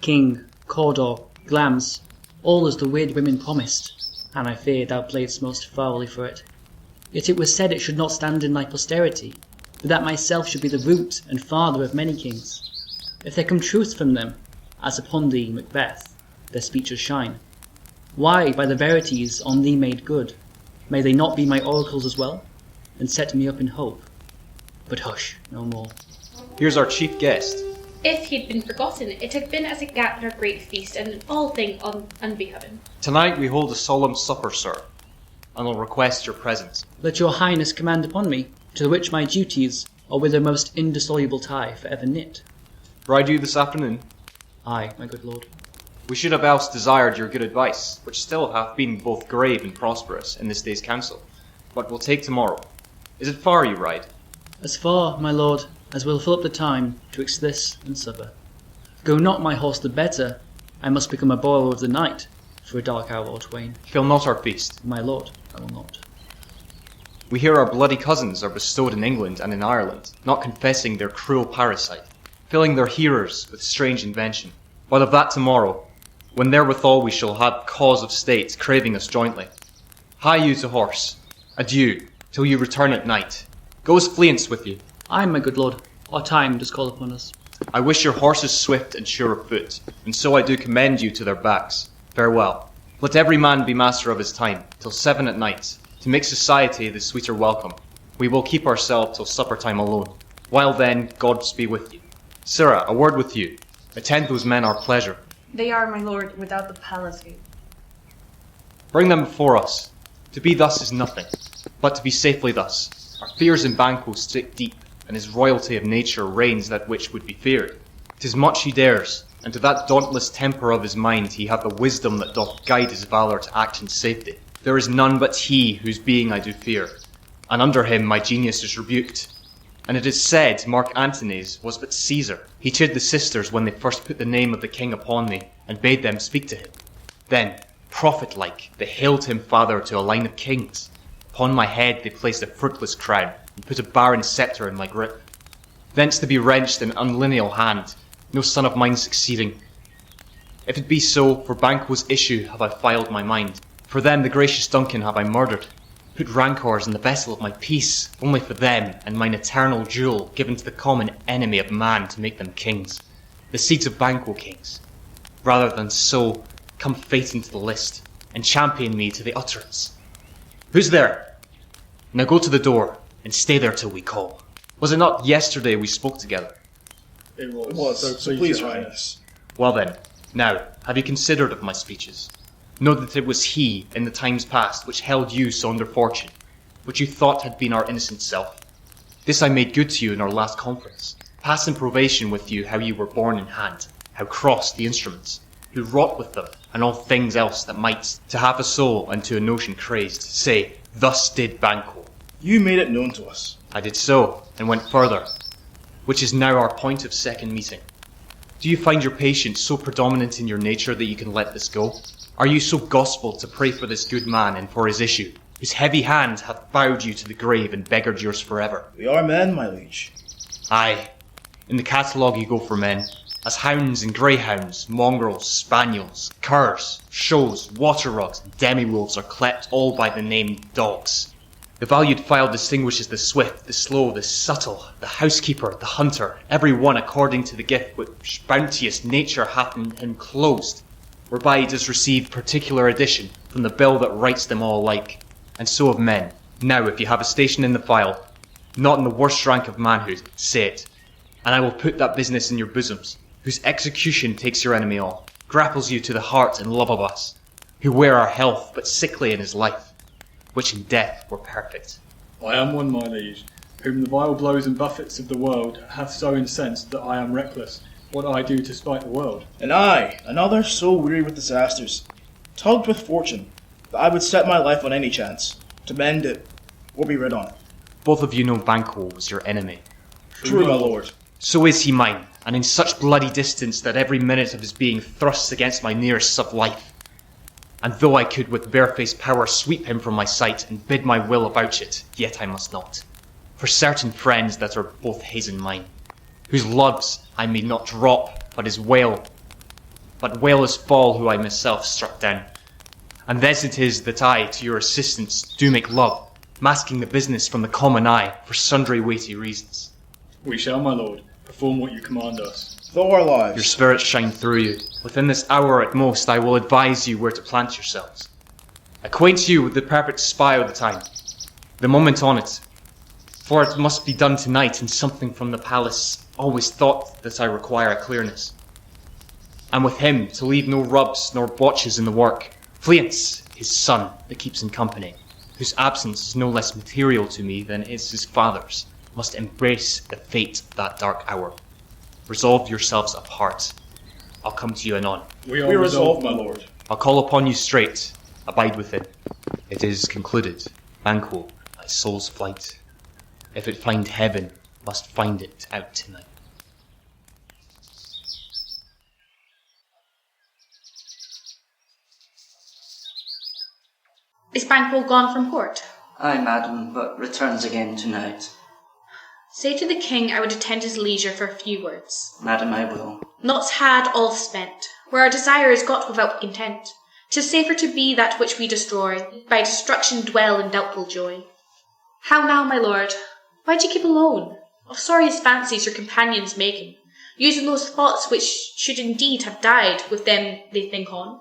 King, Cawdor, Glamis, all as the weird women promised, and I fear thou playedst most foully for it. Yet it was said it should not stand in thy posterity, but that myself should be the root and father of many kings. If there come truth from them, as upon thee, Macbeth, their speeches shine, why, by the verities on thee made good, may they not be my oracles as well, and set me up in hope? But hush, no more. Here's our chief guest. If he had been forgotten, it had been as a gat at our great feast, and in all thing unbehoven. Tonight we hold a solemn supper, sir, and will request your presence. Let your highness command upon me, to the which my duties are with a most indissoluble tie for ever knit. Ride you this afternoon? Aye, my good lord. We should have else desired your good advice, which still hath been both grave and prosperous in this day's council, but will take tomorrow. Is it far you ride? As far, my lord, as will fill up the time twixt this and supper. Go not my horse the better, I must become a borrower of the night, for a dark hour or twain. Fail not our feast. My lord, I will not. We hear our bloody cousins are bestowed in England and in Ireland, not confessing their cruel parasite, filling their hearers with strange invention. But of that tomorrow, when therewithal we shall have cause of state craving us jointly. Hie you to horse. Adieu, till you return at night. Goes Fleance with you? Aye, my good lord, our time does call upon us. I wish your horses swift and sure of foot, and so I do commend you to their backs. Farewell. Let every man be master of his time, till 7 at night, to make society the sweeter welcome. We will keep ourselves till supper time alone. While then, God's be with you. Sirrah, a word with you. Attend those men our pleasure. They are, my lord, without the palace gate. Bring them before us. To be thus is nothing, but to be safely thus. Our fears in Banquo stick deep, and his royalty of nature reigns that which would be feared. 'Tis much he dares, and to that dauntless temper of his mind he hath the wisdom that doth guide his valour to act in safety. There is none but he whose being I do fear, and under him my genius is rebuked. And it is said Mark Antony's was but Caesar. He chid the sisters when they first put the name of the king upon me, and bade them speak to him. Then, prophet-like, they hailed him father to a line of kings. Upon my head they placed a fruitless crown, and put a barren sceptre in my grip. Thence to be wrenched in unlineal hand, no son of mine succeeding. If it be so, for Banquo's issue have I filed my mind. For them the gracious Duncan have I murdered, put rancours in the vessel of my peace, only for them and mine eternal jewel given to the common enemy of man to make them kings, the seeds of Banquo kings. Rather than so, come fate into the list, and champion me to the utterance. Who's there? Now go to the door, and stay there till we call. Was it not yesterday we spoke together? It was. So please, Your Highness. Well then, now, have you considered of my speeches? Know that it was he, in the times past, which held you so under fortune, which you thought had been our innocent self. This I made good to you in our last conference, passing probation with you how you were born in hand, how crossed the instruments, who wrought with them, and all things else that might, to have a soul and to a notion crazed, say, thus did Banquo. You made it known to us. I did so, and went further, which is now our point of second meeting. Do you find your patience so predominant in your nature that you can let this go? Are you so gospel to pray for this good man and for his issue, whose heavy hand hath bowed you to the grave and beggared yours forever? We are men, my liege. Aye, in the catalogue you go for men, as hounds and greyhounds, mongrels, spaniels, curs, shows, water rugs, and demi-wolves are clept all by the name dogs. The valued file distinguishes the swift, the slow, the subtle, the housekeeper, the hunter, every one according to the gift which bounteous nature hath in him closed, whereby he does receive particular addition from the bill that writes them all alike. And so of men. Now, if you have a station in the file, not in the worst rank of manhood, say it, and I will put that business in your bosoms, whose execution takes your enemy all, grapples you to the heart and love of us, who wear our health but sickly in his life, which in death were perfect. I am one, my liege, whom the vile blows and buffets of the world hath so incensed that I am reckless what I do to spite the world. And I, another so weary with disasters, tugged with fortune, that I would set my life on any chance, to mend it, or be rid on it. Both of you know Banquo was your enemy. True, my lord. So is he mine, and in such bloody distance that every minute of his being thrusts against my nearest of life. And though I could with barefaced power sweep him from my sight and bid my will about it, yet I must not. For certain friends that are both his and mine, whose loves I may not drop, but wail is fall who I myself struck down. And thus it is that I, to your assistance, do make love, masking the business from the common eye for sundry weighty reasons. We shall, my lord, perform what you command us. Though our lives. Your spirits shine through you. Within this hour at most, I will advise you where to plant yourselves. Acquaint you with the perfect spy of the time, the moment on it, for it must be done tonight, and something from the palace always thought that I require a clearness. And with him, to leave no rubs nor botches in the work, Fleance, his son, that keeps him company, whose absence is no less material to me than is his father's, must embrace the fate of that dark hour. Resolve yourselves apart. I'll come to you anon. We are resolved, my lord. I'll call upon you straight. Abide within. It is concluded. Banquo, my soul's flight. If it find heaven, must find it out tonight. Is Banquo gone from court? Aye, madam, but returns again tonight. Say to the king I would attend his leisure for a few words. Madam, I will. Naught's had, all spent. Where our desire is got without content, 'tis safer to be that which we destroy, by destruction dwell in doubtful joy. How now, my lord? Why'd you keep alone? Of sorriest fancies your companions making, using those thoughts which should indeed have died with them they think on.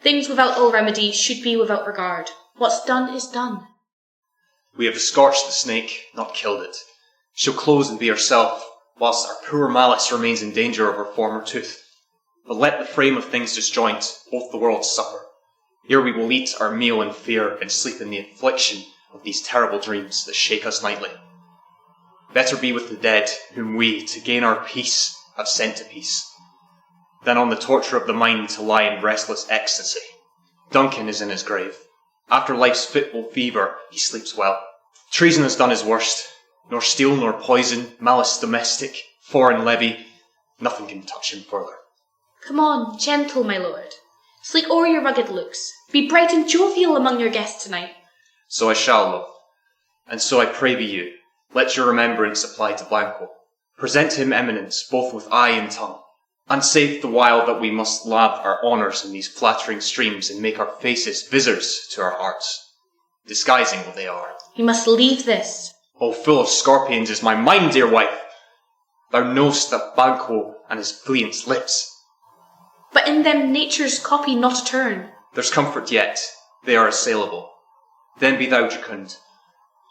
Things without all remedy should be without regard. What's done is done. We have scorched the snake, not killed it. She'll close and be herself, whilst our poor malice remains in danger of her former tooth. But let the frame of things disjoint, both the worlds suffer. Here we will eat our meal in fear and sleep in the affliction of these terrible dreams that shake us nightly. Better be with the dead, whom we, to gain our peace, have sent to peace, than on the torture of the mind to lie in restless ecstasy. Duncan is in his grave. After life's fitful fever, he sleeps well. Treason has done his worst. Nor steel, nor poison, malice domestic, foreign levy, nothing can touch him further. Come on, gentle, my lord. Sleek o'er your rugged looks. Be bright and jovial among your guests tonight. So I shall, love. And so I pray be you, let your remembrance apply to Banquo. Present him eminence, both with eye and tongue. And saith the while that we must lave our honours in these flattering streams and make our faces visors to our hearts, disguising what they are. You must leave this. Oh, full of scorpions is my mind, dear wife. Thou know'st that Banquo and his Fleance lips. But in them nature's copy not a turn. There's comfort yet, they are assailable. Then be thou jocund.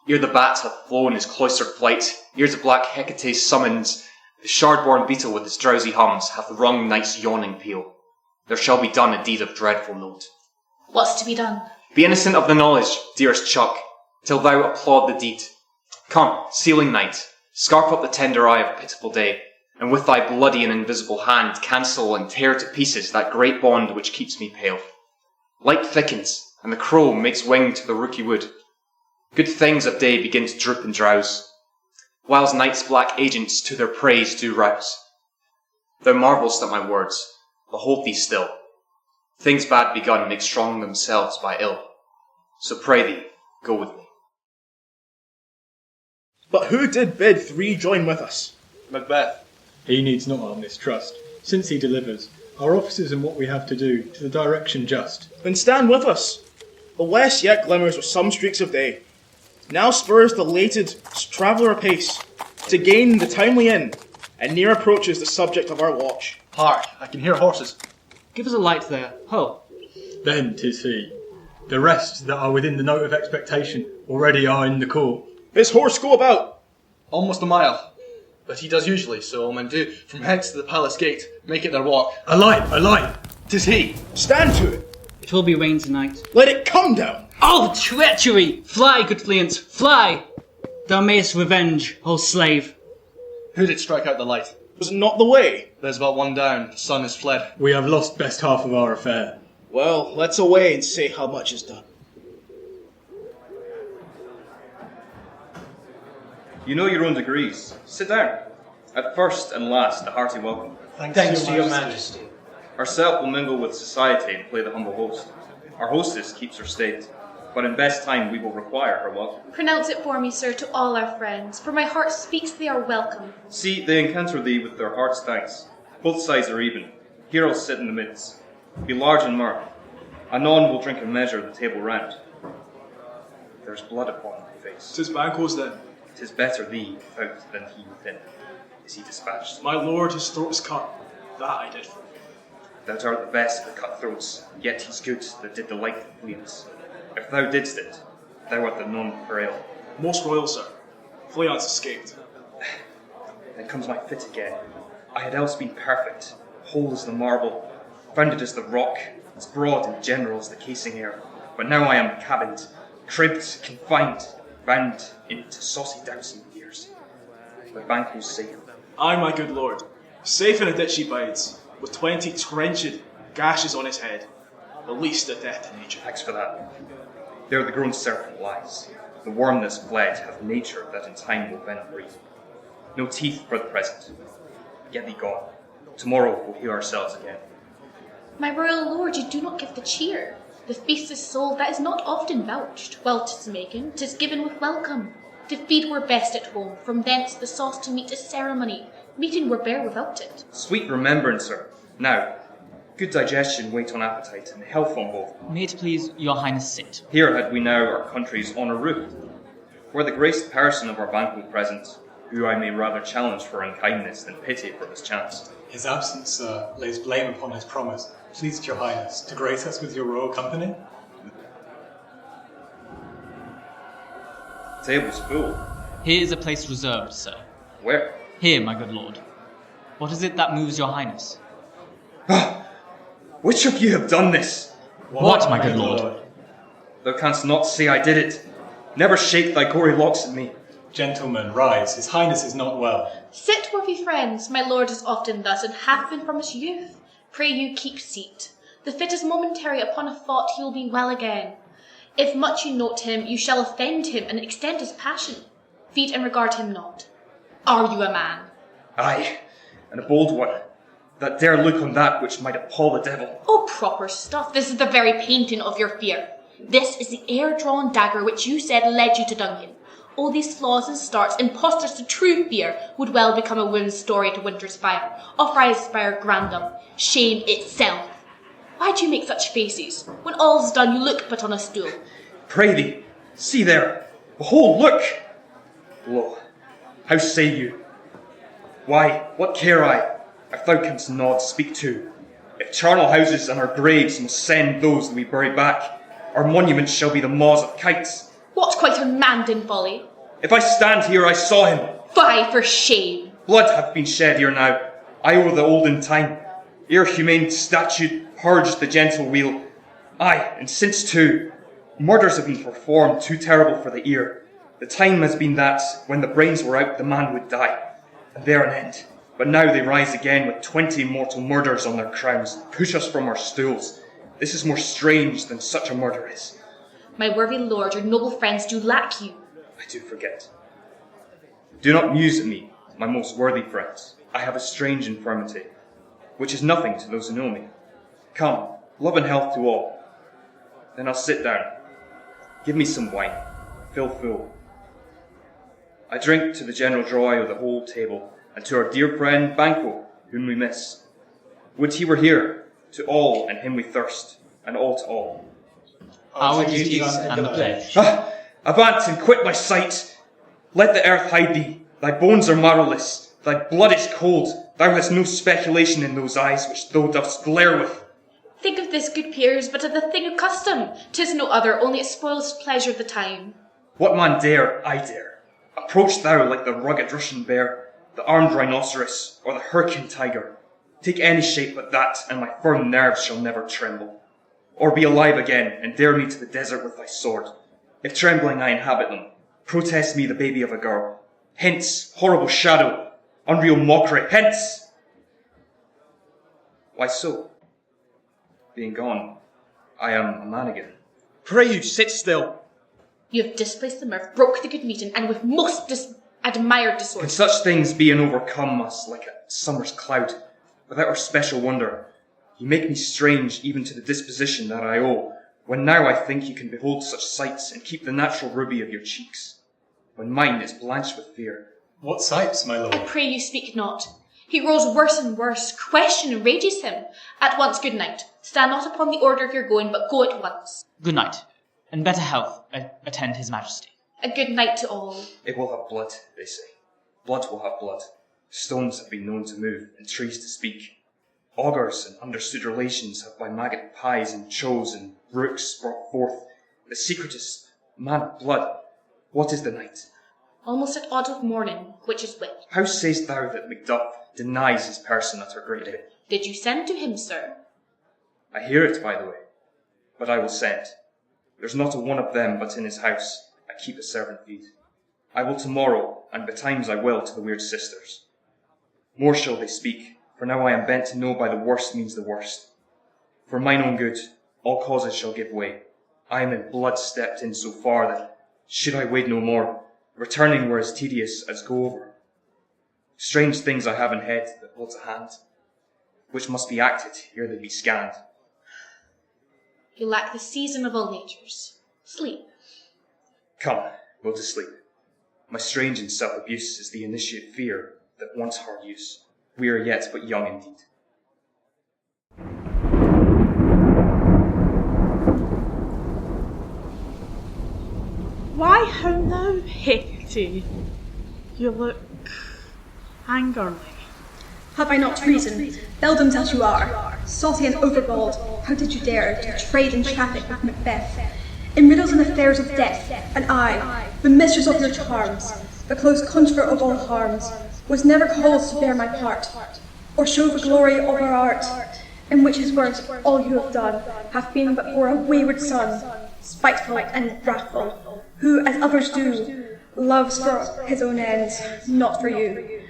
Ere the bat hath flown his cloistered flight, ere the black Hecate summons, the shard-born beetle with his drowsy hums hath rung night's yawning peal. There shall be done a deed of dreadful note. What's to be done? Be innocent of the knowledge, dearest Chuck, till thou applaud the deed. Come, sealing night, scarp up the tender eye of pitiful day, and with thy bloody and invisible hand cancel and tear to pieces that great bond which keeps me pale. Light thickens, and the crow makes wing to the rooky wood. Good things of day begin to droop and drowse, whiles night's black agents to their praise do rouse. Thou marvelst at my words, behold thee still. Things bad begun make strong themselves by ill. So pray thee, go with me. But who did bid 3 join with us? Macbeth. He needs not our mistrust, since he delivers our officers and what we have to do to the direction just. Then stand with us. The west yet glimmers with some streaks of day. Now spurs the lated traveller apace to gain the timely inn, and near approaches the subject of our watch. Hark, I can hear horses. Give us a light there. Ho! Then 'tis he. The rest that are within the note of expectation already are in the court. His horse go about? Almost a mile. But he does usually, so men do, from hence to the palace gate, make it their walk. A light! 'Tis he! Stand to it! It will be rain tonight. Let it come down! Oh, treachery! Fly, good Fleance, fly! Thou mayest revenge, O slave. Who did strike out the light? Was it not the way? There's but one down, the sun is fled. We have lost best half of our affair. Well, let's away and say how much is done. You know your own degrees. Sit down. At first and last, a hearty welcome. Thanks to your majesty. Ourself will mingle with society and play the humble host. Our hostess keeps her state, but in best time we will require her welcome. Pronounce it for me, sir, to all our friends, for my heart speaks they are welcome. See, they encounter thee with their heart's thanks. Both sides are even. Here I'll sit in the midst. Be large in mirth. Anon will drink a measure of the table round. There's blood upon my face. 'Tis Banquo's then. 'Tis better thee without than he within. Is he dispatched? My lord, his throat is cut. That I did for him. Thou art the best of the cutthroats, yet he's good that did the like of Fleance. If thou didst it, thou art the non-frail. Most royal, sir. Fleance escaped. Then comes my fit again. I had else been perfect, whole as the marble, founded as the rock, as broad and general as the casing air. But now I am cabined, cribbed, confined, bound into saucy doubts and fears. My Banquo's safe. Aye, my good lord. Safe in a ditch he bides, with 20 trenched gashes on his head. The least a death to nature. Thanks for that. There the grown serpent lies. The worm that's bled hath nature that in time will venom breed. No teeth for the present. Get thee gone. Tomorrow we'll hear ourselves again. My royal lord, you do not give the cheer. The feast is sold, that is not often vouched. Well 'tis making, 'tis given with welcome. To feed were best at home, from thence the sauce to meat is ceremony. Meeting were bare without it. Sweet remembrancer. Now, good digestion wait on appetite, and health on both. May it please your highness sit. Here had we now our country's honour roofed. Were the graced person of our Banquo present, who I may rather challenge for unkindness than pity for his chance. His absence, sir, lays blame upon his promise. Pleased your highness to grace us with your royal company? The table's full. Here is a place reserved, sir. Where? Here, my good lord. What is it that moves your highness? Which of you have done this? What, my good lord? Thou canst not say I did it. Never shake thy gory locks at me. Gentlemen, rise. His highness is not well. Sit, worthy friends. My lord is often thus, and hath been from his youth. Pray you keep seat. The fit is momentary. Upon a thought he will be well again. If much you note him, you shall offend him and extend his passion. Feed and regard him not. Are you a man? Aye, and a bold one, that dare look on that which might appall the devil. Oh, proper stuff. This is the very painting of your fear. This is the air-drawn dagger which you said led you to Duncan. All these flaws and starts, impostors to true fear, would well become a woman's story to winter's fire. Off I aspire grandam, shame itself. Why do you make such faces? When all's done, you look but on a stool. Pray thee, see there, behold, look! Lo, how say you? Why, what care I, if thou canst not speak to? If charnel houses and our graves must send those that we bury back, our monuments shall be the maws of kites. What quite unmanned folly? If I stand here, I saw him. Fie, for shame! Blood hath been shed here now, I owe the olden time. Ere humane statute purged the gentle wheel. Aye, and since too, murders have been performed too terrible for the ear. The time has been that, when the brains were out, the man would die, and there an end. But now they rise again with 20 mortal murders on their crowns, push us from our stools. This is more strange than such a murder is. My worthy lord, your noble friends do lack you. I do forget. Do not muse at me, my most worthy friends. I have a strange infirmity, which is nothing to those who know me. Come, love and health to all. Then I'll sit down. Give me some wine. Fill full. I drink to the general joy of the whole table, and to our dear friend Banquo, whom we miss. Would he were here, to all and him we thirst, and all to all. Our duties and the pledge. Avaunt and quit my sight! Let the earth hide thee. Thy bones are marrowless, thy blood is cold. Thou hast no speculation in those eyes which thou dost glare with. Think of this, good peers, but of the thing of custom. 'Tis no other, only it spoils pleasure of the time. What man dare, I dare. Approach thou like the rugged Russian bear, the armed rhinoceros, or the Hyrcan tiger. Take any shape but that, and my firm nerves shall never tremble. Or be alive again, and dare me to the desert with thy sword. If trembling I inhabit them, protest me the baby of a girl. Hence, horrible shadow, unreal mockery, hence! Why so? Being gone, I am a man again. Pray you, sit still. You have displaced the mirth, broke the good meeting, and with most admired disorder. Can such things be and overcome us like a summer's cloud, without our special wonder? You make me strange even to the disposition that I owe, when now I think you can behold such sights and keep the natural ruby of your cheeks, when mine is blanched with fear. What sights, my lord? I pray you speak not. He grows worse and worse. Question enrages him. At once, good night. Stand not upon the order of your going, but go at once. Good night, and better health attend his majesty. A good night to all. It will have blood, they say. Blood will have blood. Stones have been known to move, and trees to speak. Augurs and understood relations have by maggot pies and chows and brooks brought forth the secretest man of blood. What is the night? Almost at odd of morning, which is wit. How sayest thou that Macduff denies his person at her great day? Did you send to him, sir? I hear it, by the way, but I will send. There's not a one of them but in his house. I keep a servant feed. I will tomorrow, and betimes I will to the weird sisters. More shall they speak, for now I am bent to know by the worst means the worst. For mine own good, all causes shall give way. I am in blood stepped in so far that, should I wade no more, returning were as tedious as go over. Strange things I have in head that holds a hand, which must be acted ere they be scanned. You lack the season of all natures. Sleep. Come, go to sleep. My strange and self-abuse is the initiate fear that wants hard use. We are yet but young indeed. Why, how now, Hecate? You look angerly. Have I not reason? Beldams as you are, saucy and overbold, how did you dare to trade and traffic with Macbeth? In riddles and affairs of death, and I, the mistress of your charms, the close conjurer of all harms, was never called to bear my part, or show the glory of our art, in which is worse all you have done, hath been but for a wayward son, spiteful and wrathful, who, as others do, loves for his own ends, not for you.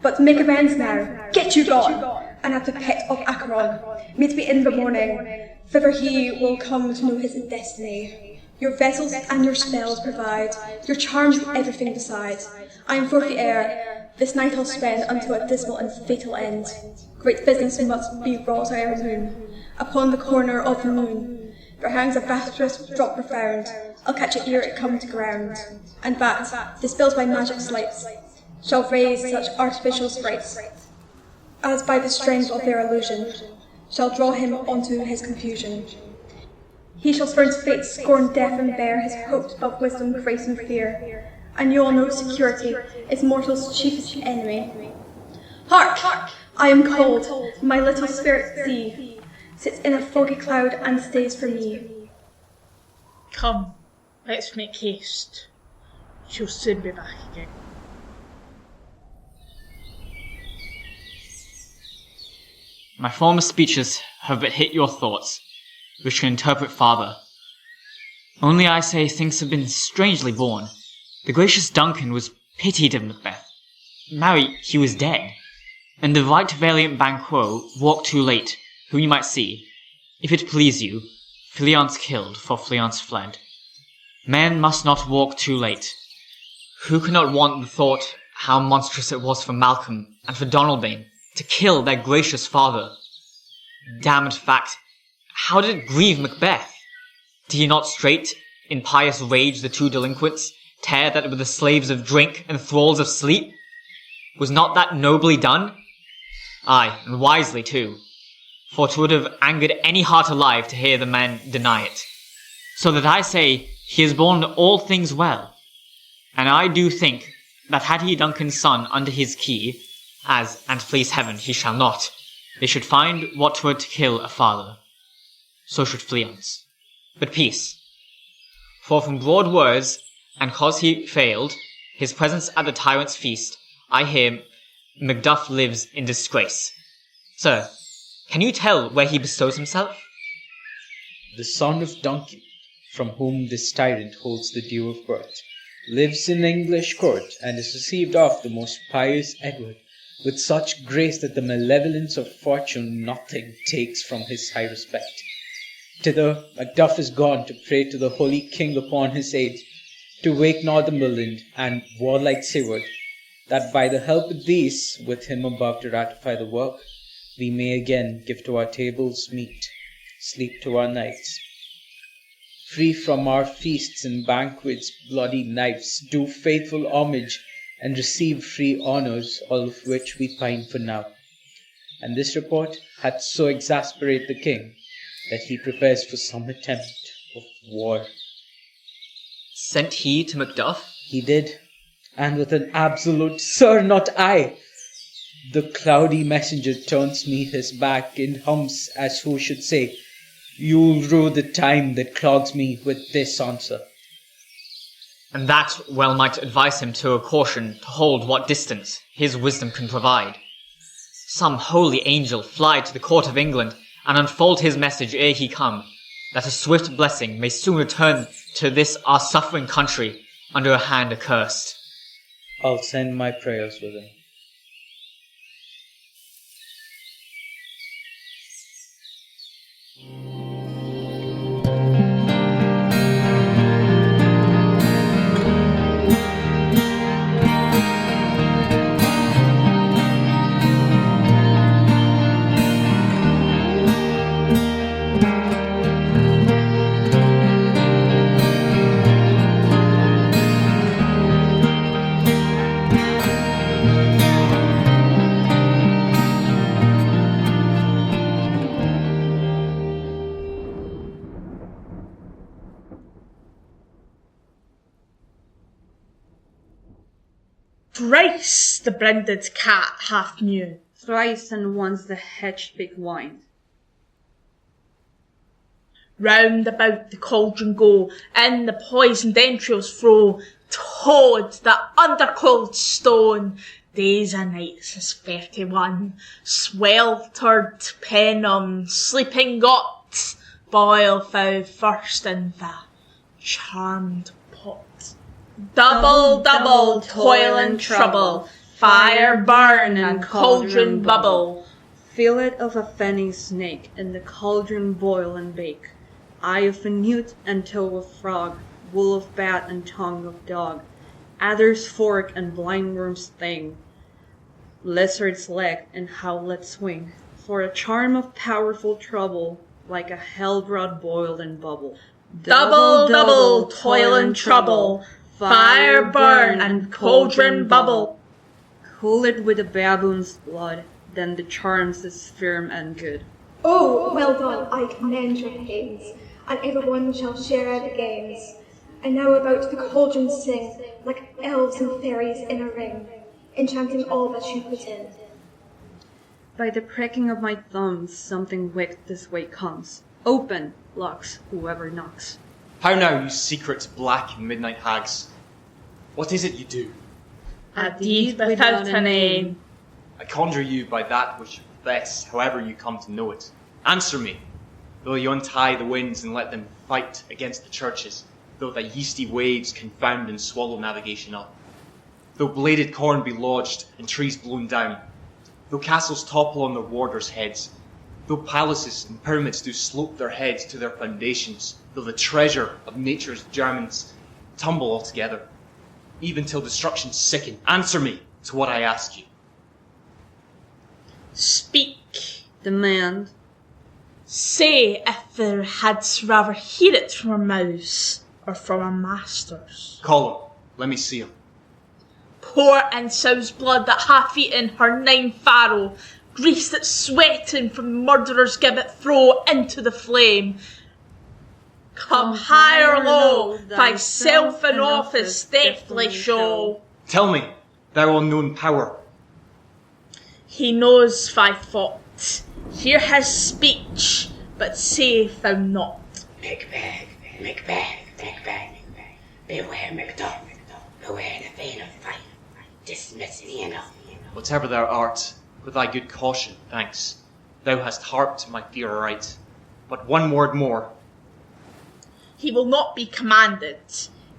But make amends now, get you gone, and at the pit of Acheron, meet me in the morning, thither he will come to know his destiny. Your vessels and your spells provide, your charms and everything beside. I am for the air, this night I'll spend until a dismal and fatal end. Great business must be wrought ere noon, upon the corner of the moon. There hangs a vastness drop profound, I'll catch it ere it come to ground, and that, dispelled by magic sleights, shall raise such artificial sprites, as by the strength of their illusion, shall draw him onto his confusion. He shall spurn fate, scorn death, and bear his hopes of wisdom, grace, and fear. And you all know security is mortal's chiefest enemy. Hark! I am cold, my little spirit sea sits in a foggy cloud and stays for me. Come, let's make haste. She'll soon be back again. My former speeches have but hit your thoughts, which can interpret farther. Only I say things have been strangely born. The gracious Duncan was pitied of Macbeth. Marry, he was dead. And the right valiant Banquo walked too late, whom you might see, if it please you, Fleance killed, for Fleance fled. Men must not walk too late. Who could not want the thought how monstrous it was for Malcolm and for Donalbain to kill their gracious father? Damned fact, how did it grieve Macbeth? Did he not straight, in pious rage, the two delinquents tear that were the slaves of drink and thralls of sleep? Was not that nobly done? Ay, and wisely too, for 'twould have angered any heart alive to hear the man deny it. So that I say he has borne all things well, and I do think that had he Duncan's son under his key, as, and please heaven, he shall not, they should find what 'twere to kill a father. So should Fleance. But peace. For from broad words, and cause he failed, his presence at the tyrant's feast, I hear Macduff lives in disgrace. Sir, can you tell where he bestows himself? The son of Duncan, from whom this tyrant holds the due of birth, lives in English court, and is received of the most pious Edward, with such grace that the malevolence of fortune nothing takes from his high respect. Thither Macduff is gone to pray to the holy king upon his aid, to wake Northumberland and warlike Seward, that by the help of these, with him above to ratify the work, we may again give to our tables meat, sleep to our nights. Free from our feasts and banquets, bloody knives, do faithful homage and receive free honours, all of which we pine for now. And this report hath so exasperated the king that he prepares for some attempt of war. Sent he to Macduff? He did, and with an absolute "Sir, not I!" The cloudy messenger turns me his back and hums as who should say, "You'll rue the time that clogs me with this answer." And that well might advise him to a caution to hold what distance his wisdom can provide. Some holy angel fly to the court of England and unfold his message ere he come, that a swift blessing may soon return to this our suffering country under a hand accursed. I'll send my prayers with him. Thrice the brinded cat hath mew, thrice and once the hedge-pig whined. Round about the cauldron go, in the poisoned entrails flow, Toad, the undercold stone, days and nights is 31, sweltered penum, sleeping got, boil thou first in the charmed pot. Double, double, toil and trouble, fire burn and cauldron bubble. Fillet of a fenny snake in the cauldron boil and bake. Eye of a newt and toe of frog, wool of bat and tongue of dog. Adder's fork and blindworm's sting, lizard's leg and howlet's wing. For a charm of powerful trouble, like a hell-rod boiled and bubble. Double, double, toil and trouble, fire burn and cauldron bubble. Cool it with a baboon's blood, then the charms is firm and good. Oh, well done, I commend your pains, and everyone shall share the gains. And now about the cauldron sing, like elves and fairies in a ring, enchanting all that you put in. By the pricking of my thumbs, something wicked this way comes. Open, locks, whoever knocks. How now, you secret black midnight hags? What is it you do? A deed without a name. I conjure you by that which you profess, however you come to know it. Answer me. Though you untie the winds and let them fight against the churches, though the yeasty waves confound and swallow navigation up, though bladed corn be lodged and trees blown down, though castles topple on their warders' heads, though palaces and pyramids do slope their heads to their foundations, though the treasure of nature's germans tumble altogether, even till destruction sicken, answer me to what I ask you. Speak. Demand. Say if thou hadst rather hear it from our mouths or from our masters. Call him. Let me see him. Poor Ensow's blood that hath eaten her 9 farrow, grease that's sweating from murderers give it throw into the flame. Come high or low, thyself in office deftly show. Tell me, thou unknown power. He knows thy thought. Hear his speech, but say thou not. Macbeth, Macbeth, Macbeth. Beware Macduff, beware the vein of fight. Dismiss me enough. Whatever thou art, with thy good caution, thanks. Thou hast harped my fear aright. But one word more. He will not be commanded.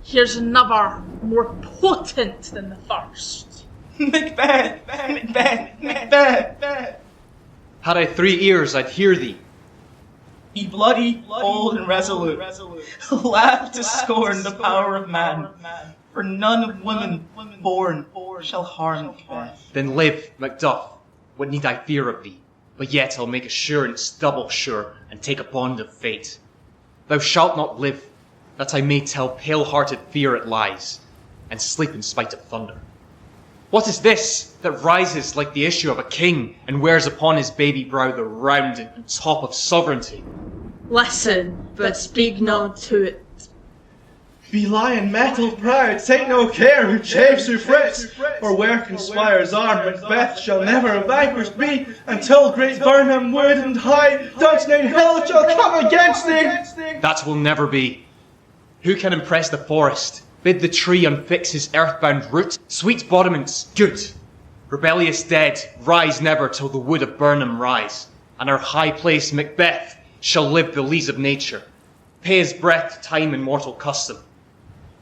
Here's another, more potent than the first. Macbeth! Macbeth! Macbeth! Had I 3 ears, I'd hear thee. Be bloody, bold, and resolute. Laugh to scorn the power of man. For none of women born shall harm Macbeth. Then live, Macduff. What need I fear of thee? But yet I'll make assurance double sure, and take a bond of fate. Thou shalt not live, that I may tell pale-hearted fear it lies, and sleep in spite of thunder. What is this that rises like the issue of a king and wears upon his baby brow the round and top of sovereignty? Listen, but speak not to it. Be lion metal proud, take no care who chafes who frets, for where conspires arm, Macbeth shall never vanquished be, until great Burnham wood and high, Duncan hill shall come against thee. That will never be. Who can impress the forest? Bid the tree unfix his earthbound root? Sweet bottoments, good. Rebellious dead, rise never till the wood of Burnham rise, and our high place Macbeth shall live the lees of nature, pay his breath to time and mortal custom.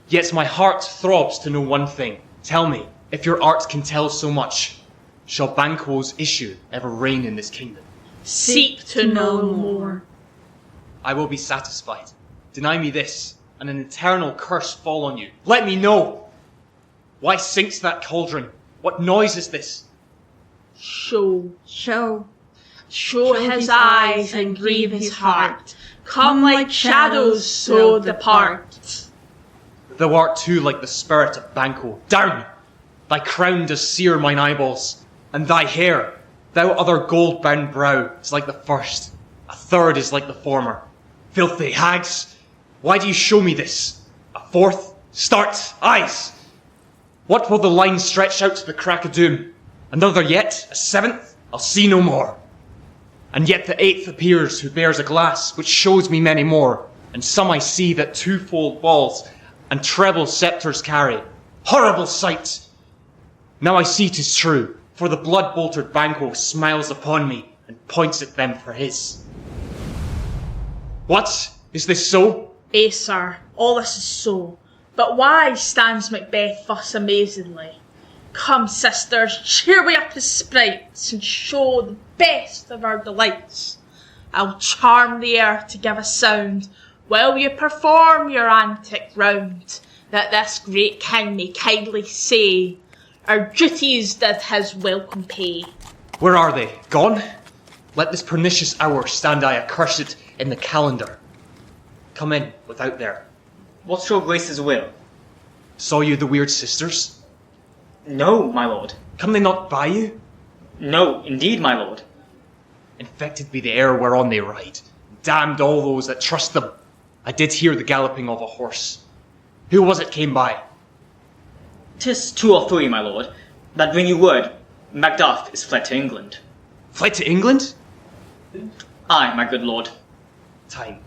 Yet my heart throbs to know one thing. Tell me, if your art can tell so much, shall Banquo's issue ever reign in this kingdom? Seek to know more. I will be satisfied. Deny me this, and an eternal curse fall on you. Let me know! Why sinks that cauldron? What noise is this? Show his his eyes and grieve his heart. Come like shadows, so depart. Thou art too like the spirit of Banquo. Down! Thy crown does sear mine eyeballs, and thy hair, thou other gold-bound brow, is like the first, a third is like the former. Filthy hags! Why do you show me this? A fourth? Start! Eyes! What will the line stretch out to the crack of doom? Another yet? A seventh? I'll see no more. And yet the eighth appears, who bears a glass, which shows me many more, and some I see that twofold balls and treble sceptres carry. Horrible sight! Now I see 'tis true, for the blood-boltered Banquo smiles upon me and points at them for his. What? Is this so? Ay, sir, all this is so. But why stands Macbeth thus amazingly? Come, sisters, cheer we up his sprites and show the best of our delights. I'll charm the air to give a sound while you perform your antic round, that this great king may kindly say, our duties did his welcome pay. Where are they? Gone? Let this pernicious hour stand I accursed in the calendar. Come in, without there. What's your grace's will? Saw you the weird sisters? No, my lord. Come they not by you? No, indeed, my lord. Infected be the air whereon they ride. Damned all those that trust them. I did hear the galloping of a horse. Who was it came by? 'Tis 2 or 3, my lord, that bring you word Macduff is fled to England. Fled to England? Aye, my good lord. Time,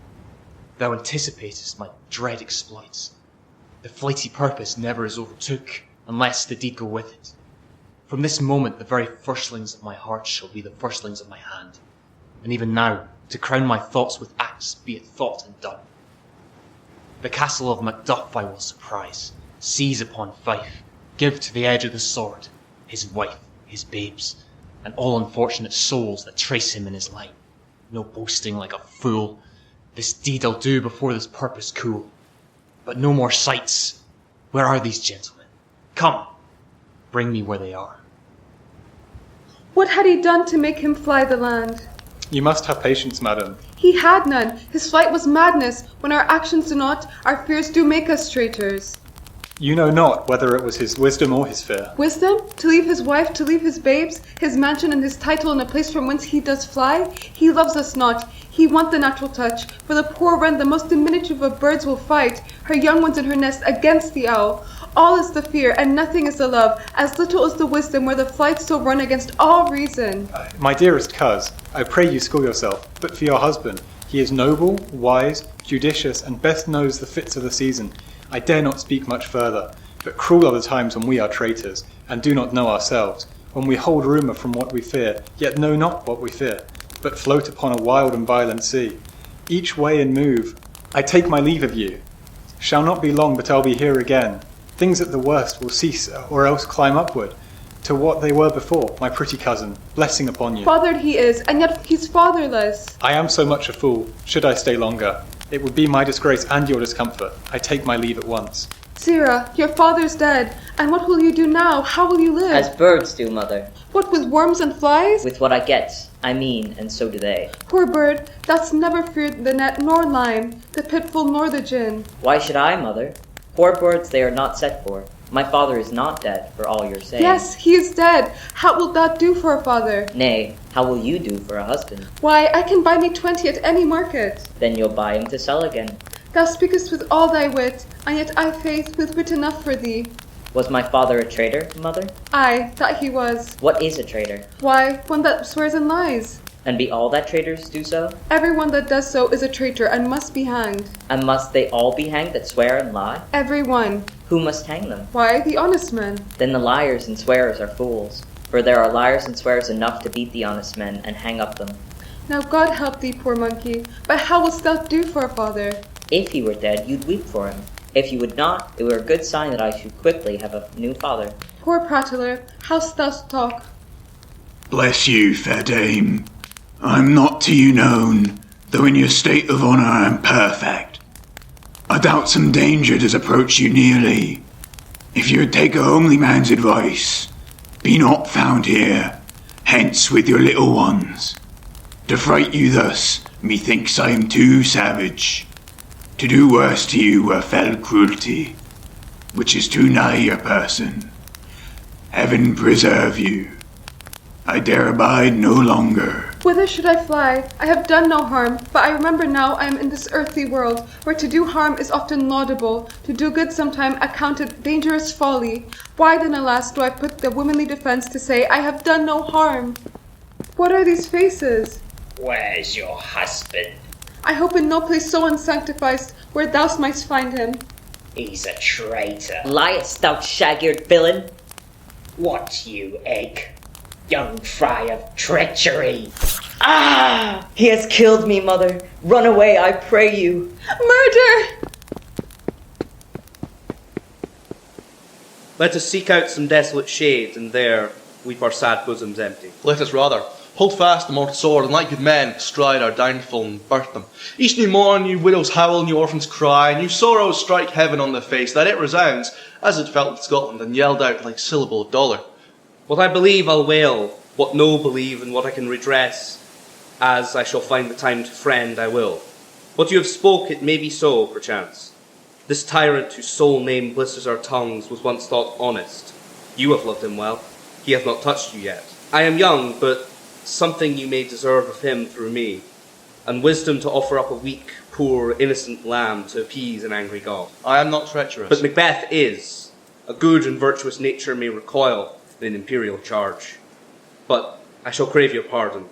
thou anticipatest my dread exploits. The flighty purpose never is overtook, unless the deed go with it. From this moment the very firstlings of my heart shall be the firstlings of my hand. And even now, to crown my thoughts with acts, be it thought and done. The castle of Macduff I will surprise, seize upon Fife, give to the edge of the sword, his wife, his babes, and all unfortunate souls that trace him in his line. No boasting like a fool, this deed I'll do before this purpose cool. But no more sights. Where are these gentlemen? Come, bring me where they are. What had he done to make him fly the land? You must have patience, madam. He had none. His flight was madness. When our actions do not, our fears do make us traitors. You know not whether it was his wisdom or his fear. Wisdom? To leave his wife, to leave his babes, his mansion and his title in a place from whence he does fly? He loves us not. He want the natural touch. For the poor wren, the most diminutive of birds, will fight her young ones in her nest against the owl. All is the fear, and nothing is the love. As little is the wisdom, where the flight still run against all reason. My dearest coz, I pray you school yourself, but for your husband. He is noble, wise, judicious, and best knows the fits of the season. I dare not speak much further, but cruel are the times when we are traitors, and do not know ourselves, when we hold rumour from what we fear, yet know not what we fear, but float upon a wild and violent sea. Each way and move, I take my leave of you. Shall not be long, but I'll be here again. Things at the worst will cease, or else climb upward, to what they were before, my pretty cousin, blessing upon you. Fathered he is, and yet he's fatherless. I am so much a fool, should I stay longer. It would be my disgrace and your discomfort. I take my leave at once. Sirrah, your father's dead, and what will you do now? How will you live? As birds do, mother. What, with worms and flies? With what I get, I mean, and so do they. Poor bird, that's never feared the net nor lime, the pitfall nor the gin. Why should I, mother? Poor birds they are not set for. My father is not dead, for all you're saying. Yes, he is dead. How wilt thou do for a father? Nay, how will you do for a husband? Why, I can buy me 20 at any market. Then you'll buy him to sell again. Thou speakest with all thy wit, and yet I faith with wit enough for thee. Was my father a traitor, mother? Aye, that he was. What is a traitor? Why, one that swears and lies. And be all that traitors do so? Everyone that does so is a traitor and must be hanged. And must they all be hanged that swear and lie? Every one. Who must hang them? Why, the honest men. Then the liars and swearers are fools, for there are liars and swearers enough to beat the honest men and hang up them. Now God help thee, poor monkey, but how wouldst thou do for a father? If he were dead, you'd weep for him. If you would not, it were a good sign that I should quickly have a new father. Poor prattler, how'st thou talk? Bless you, fair dame. I'm not to you known, though in your state of honour I am perfect. I doubt some danger does approach you nearly. If you would take a homely man's advice, be not found here, hence with your little ones. To fright you thus, methinks I am too savage. To do worse to you were fell cruelty, which is too nigh your person. Heaven preserve you. I dare abide no longer. Whither should I fly? I have done no harm, but I remember now I am in this earthly world, where to do harm is often laudable, to do good sometime accounted dangerous folly. Why then, alas, do I put the womanly defence to say I have done no harm? What are these faces? Where's your husband? I hope in no place so unsanctified, where thou mightst find him. He's a traitor. Liest, thou shag-eared villain! What, you egg? Young fry of treachery! Ah! He has killed me, mother. Run away, I pray you. Murder! Let us seek out some desolate shade, and there weep our sad bosoms empty. Let us rather hold fast the mortal sword, and like good men stride our downfall and birth them. Each new morn, you widows howl, new orphans cry, new sorrows strike heaven on the face, that it resounds as it felt in Scotland, and yelled out like syllable of dollar. What I believe I'll wail, what no believe, and what I can redress, as I shall find the time to friend I will. What you have spoke, it may be so, perchance. This tyrant whose sole name blisters our tongues was once thought honest. You have loved him well, he hath not touched you yet. I am young, but something you may deserve of him through me, and wisdom to offer up a weak, poor, innocent lamb to appease an angry god. I am not treacherous. But Macbeth is. A good and virtuous nature may recoil in an imperial charge. But I shall crave your pardon.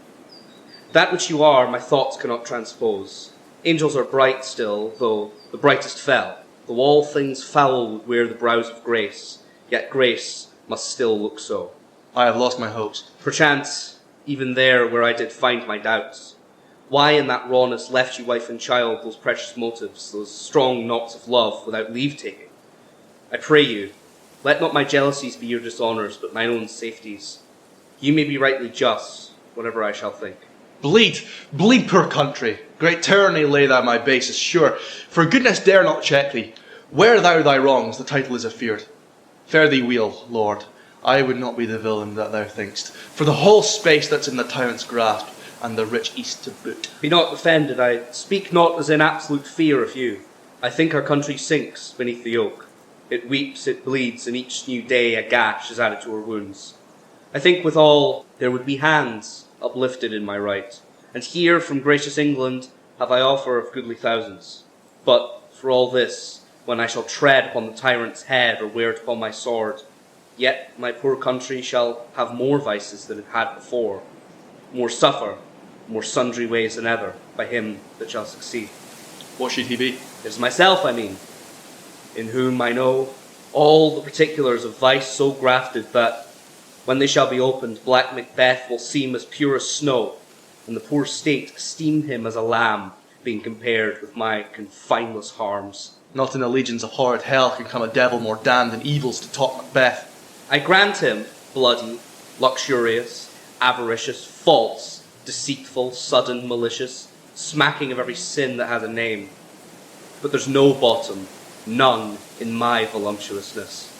That which you are, my thoughts cannot transpose. Angels are bright still, though the brightest fell. Though all things foul would wear the brows of grace, yet grace must still look so. I have lost my hopes. Perchance, even there where I did find my doubts. Why in that rawness left you wife and child those precious motives, those strong knots of love without leave-taking? I pray you, let not my jealousies be your dishonours, but mine own safeties. You may be rightly just, whatever I shall think. Bleed, bleed, poor country. Great tyranny lay thou my basis, sure. For goodness dare not check thee. Wear thou thy wrongs, the title is afeard. Fare thee weel, Lord. I would not be the villain that thou think'st, for the whole space that's in the tyrant's grasp, and the rich east to boot. Be not offended, I speak not as in absolute fear of you. I think our country sinks beneath the yoke. It weeps, it bleeds, and each new day a gash is added to her wounds. I think withal there would be hands uplifted in my right, and here from gracious England have I offer of goodly thousands. But for all this, when I shall tread upon the tyrant's head or wear it upon my sword, yet my poor country shall have more vices than it had before, more suffer, more sundry ways than ever, by him that shall succeed. What should he be? It is myself, I mean, in whom I know all the particulars of vice so grafted that, when they shall be opened, black Macbeth will seem as pure as snow, and the poor state esteem him as a lamb, being compared with my confineless harms. Not in the legions of horrid hell can come a devil more damned than evils to top Macbeth. I grant him bloody, luxurious, avaricious, false, deceitful, sudden, malicious, smacking of every sin that has a name. But there's no bottom, none, in my voluptuousness.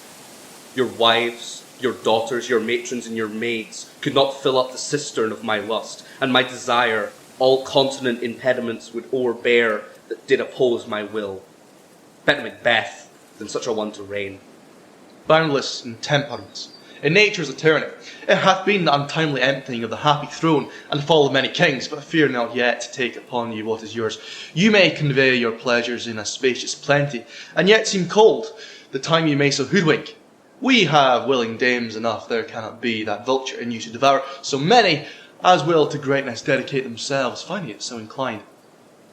Your wives, your daughters, your matrons, and your maids could not fill up the cistern of my lust, and my desire, all continent impediments would o'erbear that did oppose my will. Better Macbeth than such a one to reign. boundless in temperance, in nature's tyranny. It hath been the untimely emptying of the happy throne, and the fall of many kings, but fear not yet to take upon you what is yours. You may convey your pleasures in a spacious plenty, and yet seem cold, the time you may so hoodwink. We have willing dames enough, there cannot be that vulture in you to devour so many as will to greatness dedicate themselves, finding it so inclined.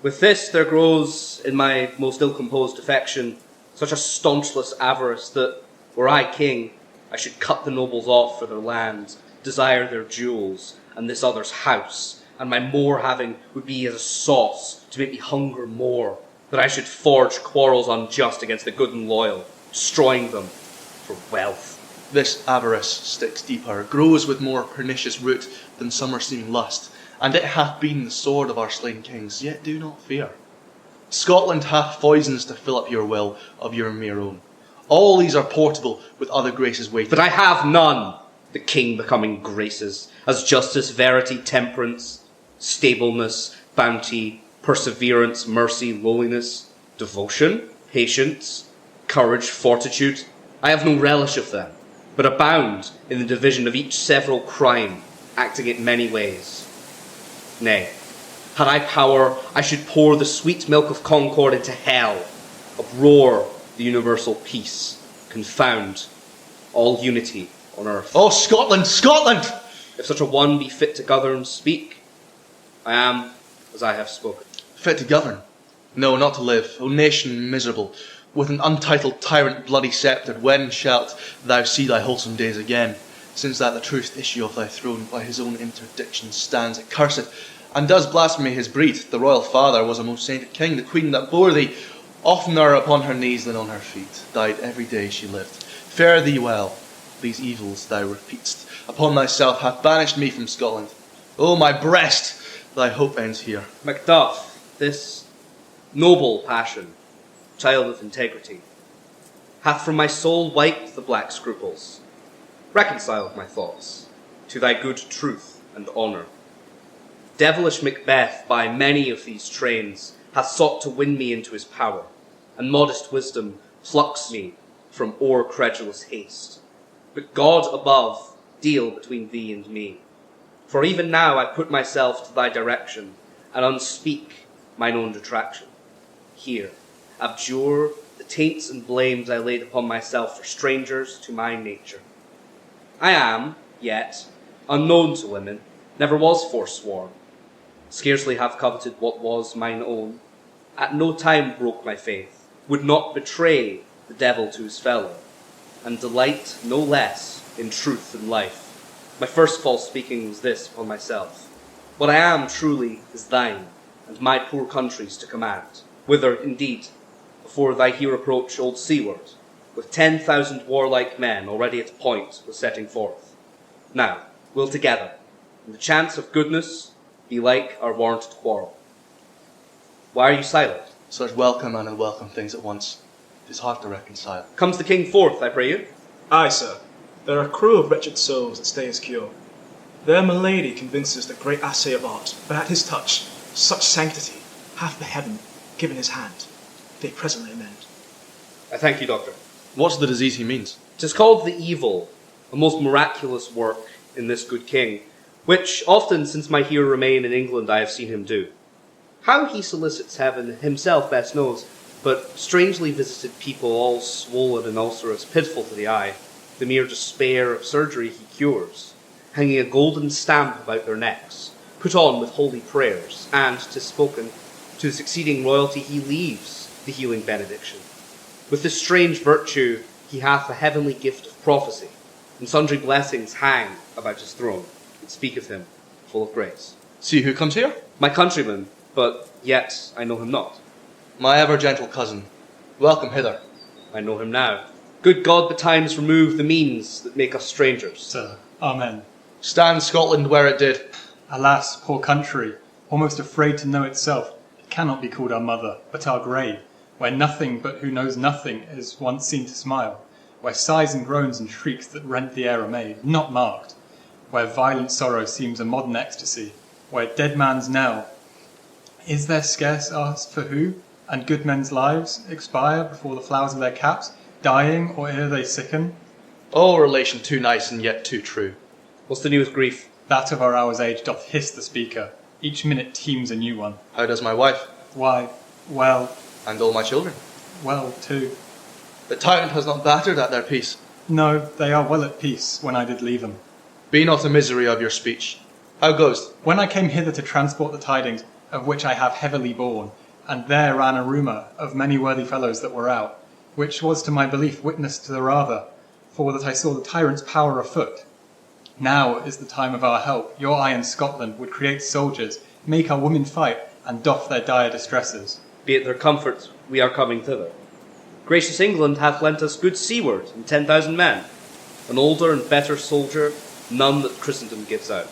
With this there grows, in my most ill-composed affection, such a staunchless avarice that, were I king, I should cut the nobles off for their land, desire their jewels, and this other's house, and my more having would be as a sauce to make me hunger more, that I should forge quarrels unjust against the good and loyal, destroying them for wealth. This avarice sticks deeper, grows with more pernicious root than summer-seeming lust, and it hath been the sword of our slain kings, yet do not fear. Scotland hath foisons to fill up your will of your mere own. All these are portable with other graces waiting. But I have none, the king becoming graces, as justice, verity, temperance, stableness, bounty, perseverance, mercy, lowliness, devotion, patience, courage, fortitude. I have no relish of them, but abound in the division of each several crime, acting it many ways. Nay, had I power, I should pour the sweet milk of concord into hell, uproar the universal peace, confound all unity on earth. Oh, Scotland, Scotland! If such a one be fit to govern, speak. I am as I have spoken. Fit to govern? No, not to live, O nation miserable, with an untitled tyrant bloody sceptred, when shalt thou see thy wholesome days again, since that the truest issue of thy throne by his own interdiction stands accursed, and does blaspheme his breed? The royal father was a most sainted king, the queen that bore thee, oftener upon her knees than on her feet, died every day she lived. Fare thee well, these evils thou repeat'st upon thyself hath banished me from Scotland. O my breast, thy hope ends here. Macduff, this noble passion, child of integrity, hath from my soul wiped the black scruples, reconciled my thoughts to thy good truth and honour. Devilish Macbeth by many of these trains hath sought to win me into his power, and modest wisdom plucks me from o'er-credulous haste. But God above deal between thee and me. For even now I put myself to thy direction, and unspeak mine own detraction. Here, abjure the taints and blames I laid upon myself for strangers to my nature. I am, yet, unknown to women, never was forsworn, scarcely have coveted what was mine own, at no time broke my faith, would not betray the devil to his fellow, and delight no less in truth than life. My first false speaking was this upon myself. What I am truly is thine, and my poor country's to command, whither, indeed, before thy here approach old seaward, with 10,000 warlike men already at a point was setting forth. Now, we'll together, in the chance of goodness, be like our warranted quarrel. Why are you silent? Such welcome and unwelcome things at once. 'Tis hard to reconcile. Comes the king forth, I pray you? Aye, sir. There are a crew of wretched souls that stay his cure. Their milady convinces the great assay of art, but at his touch, such sanctity, hath the heaven given his hand. They presently amend. I thank you, doctor. What's the disease he means? 'Tis called the evil, a most miraculous work in this good king, which often since my here remain in England I have seen him do. How he solicits heaven himself best knows, but strangely visited people all swollen and ulcerous, pitiful to the eye, the mere despair of surgery he cures, hanging a golden stamp about their necks, put on with holy prayers, and, 'tis spoken, to the succeeding royalty he leaves the healing benediction. With this strange virtue he hath a heavenly gift of prophecy, and sundry blessings hang about his throne, and speak of him full of grace. See who comes here? My countryman, but yet I know him not. My ever-gentle cousin. Welcome hither. I know him now. Good God betimes remove the means that make us strangers. Sir, amen. Stand Scotland where it did. Alas, poor country, almost afraid to know itself, it cannot be called our mother, but our grave, where nothing but who knows nothing is once seen to smile, where sighs and groans and shrieks that rent the air are made, not marked, where violent sorrow seems a modern ecstasy, where dead man's knell is there scarce asked for who, and good men's lives expire before the flowers of their caps, dying or ere they sicken, Oh, relation too nice and yet too true. What's the news, Grief? That of our hour's age doth hiss the speaker. Each minute teems a new one. How does my wife? Why, well... And all my children? Well, too. The tyrant has not battered at their peace. No, they are well at peace when I did leave them. Be not the misery of your speech. How goes? When I came hither to transport the tidings, of which I have heavily borne, and there ran a rumour of many worthy fellows that were out, which was to my belief witness to the rather, for that I saw the tyrant's power afoot. Now is the time of our help. Your eye in Scotland would create soldiers, make our women fight, and doff their dire distresses. Be it their comfort, we are coming thither. Gracious England hath lent us good seaward and 10,000 men, an older and better soldier, none that Christendom gives out.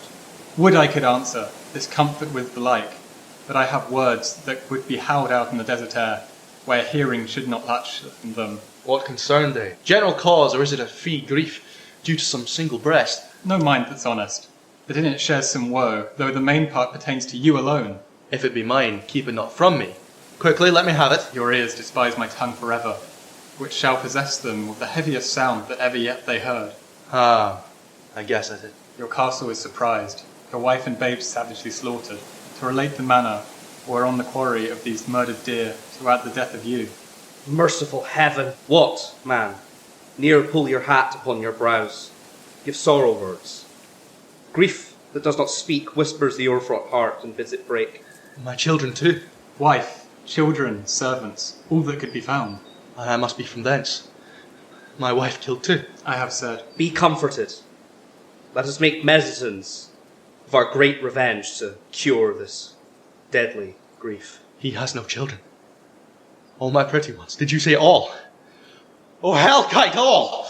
Would I could answer this comfort with the like, but I have words that would be howled out in the desert air, where hearing should not touch them. What concern they? General cause, or is it a fee grief due to some single breast? No mind that's honest, but in it shares some woe, though the main part pertains to you alone. If it be mine, keep it not from me. Quickly, let me have it. Your ears despise my tongue forever, which shall possess them with the heaviest sound that ever yet they heard. Ah, I guess at it. Your castle is surprised, your wife and babes savagely slaughtered, to relate the manner whereon the quarry of these murdered deer to add the death of you. Merciful heaven! What, man? Ne'er pull your hat upon your brows. Give sorrow words. Grief that does not speak whispers the o'erfraught heart and bids it break. My children too. Wife, children, servants, all that could be found. And I must be from thence. My wife killed too. I have said. Be comforted. Let us make medicines of our great revenge to cure this deadly grief. He has no children. All my pretty ones. Did you say all? Oh, Hecate, all!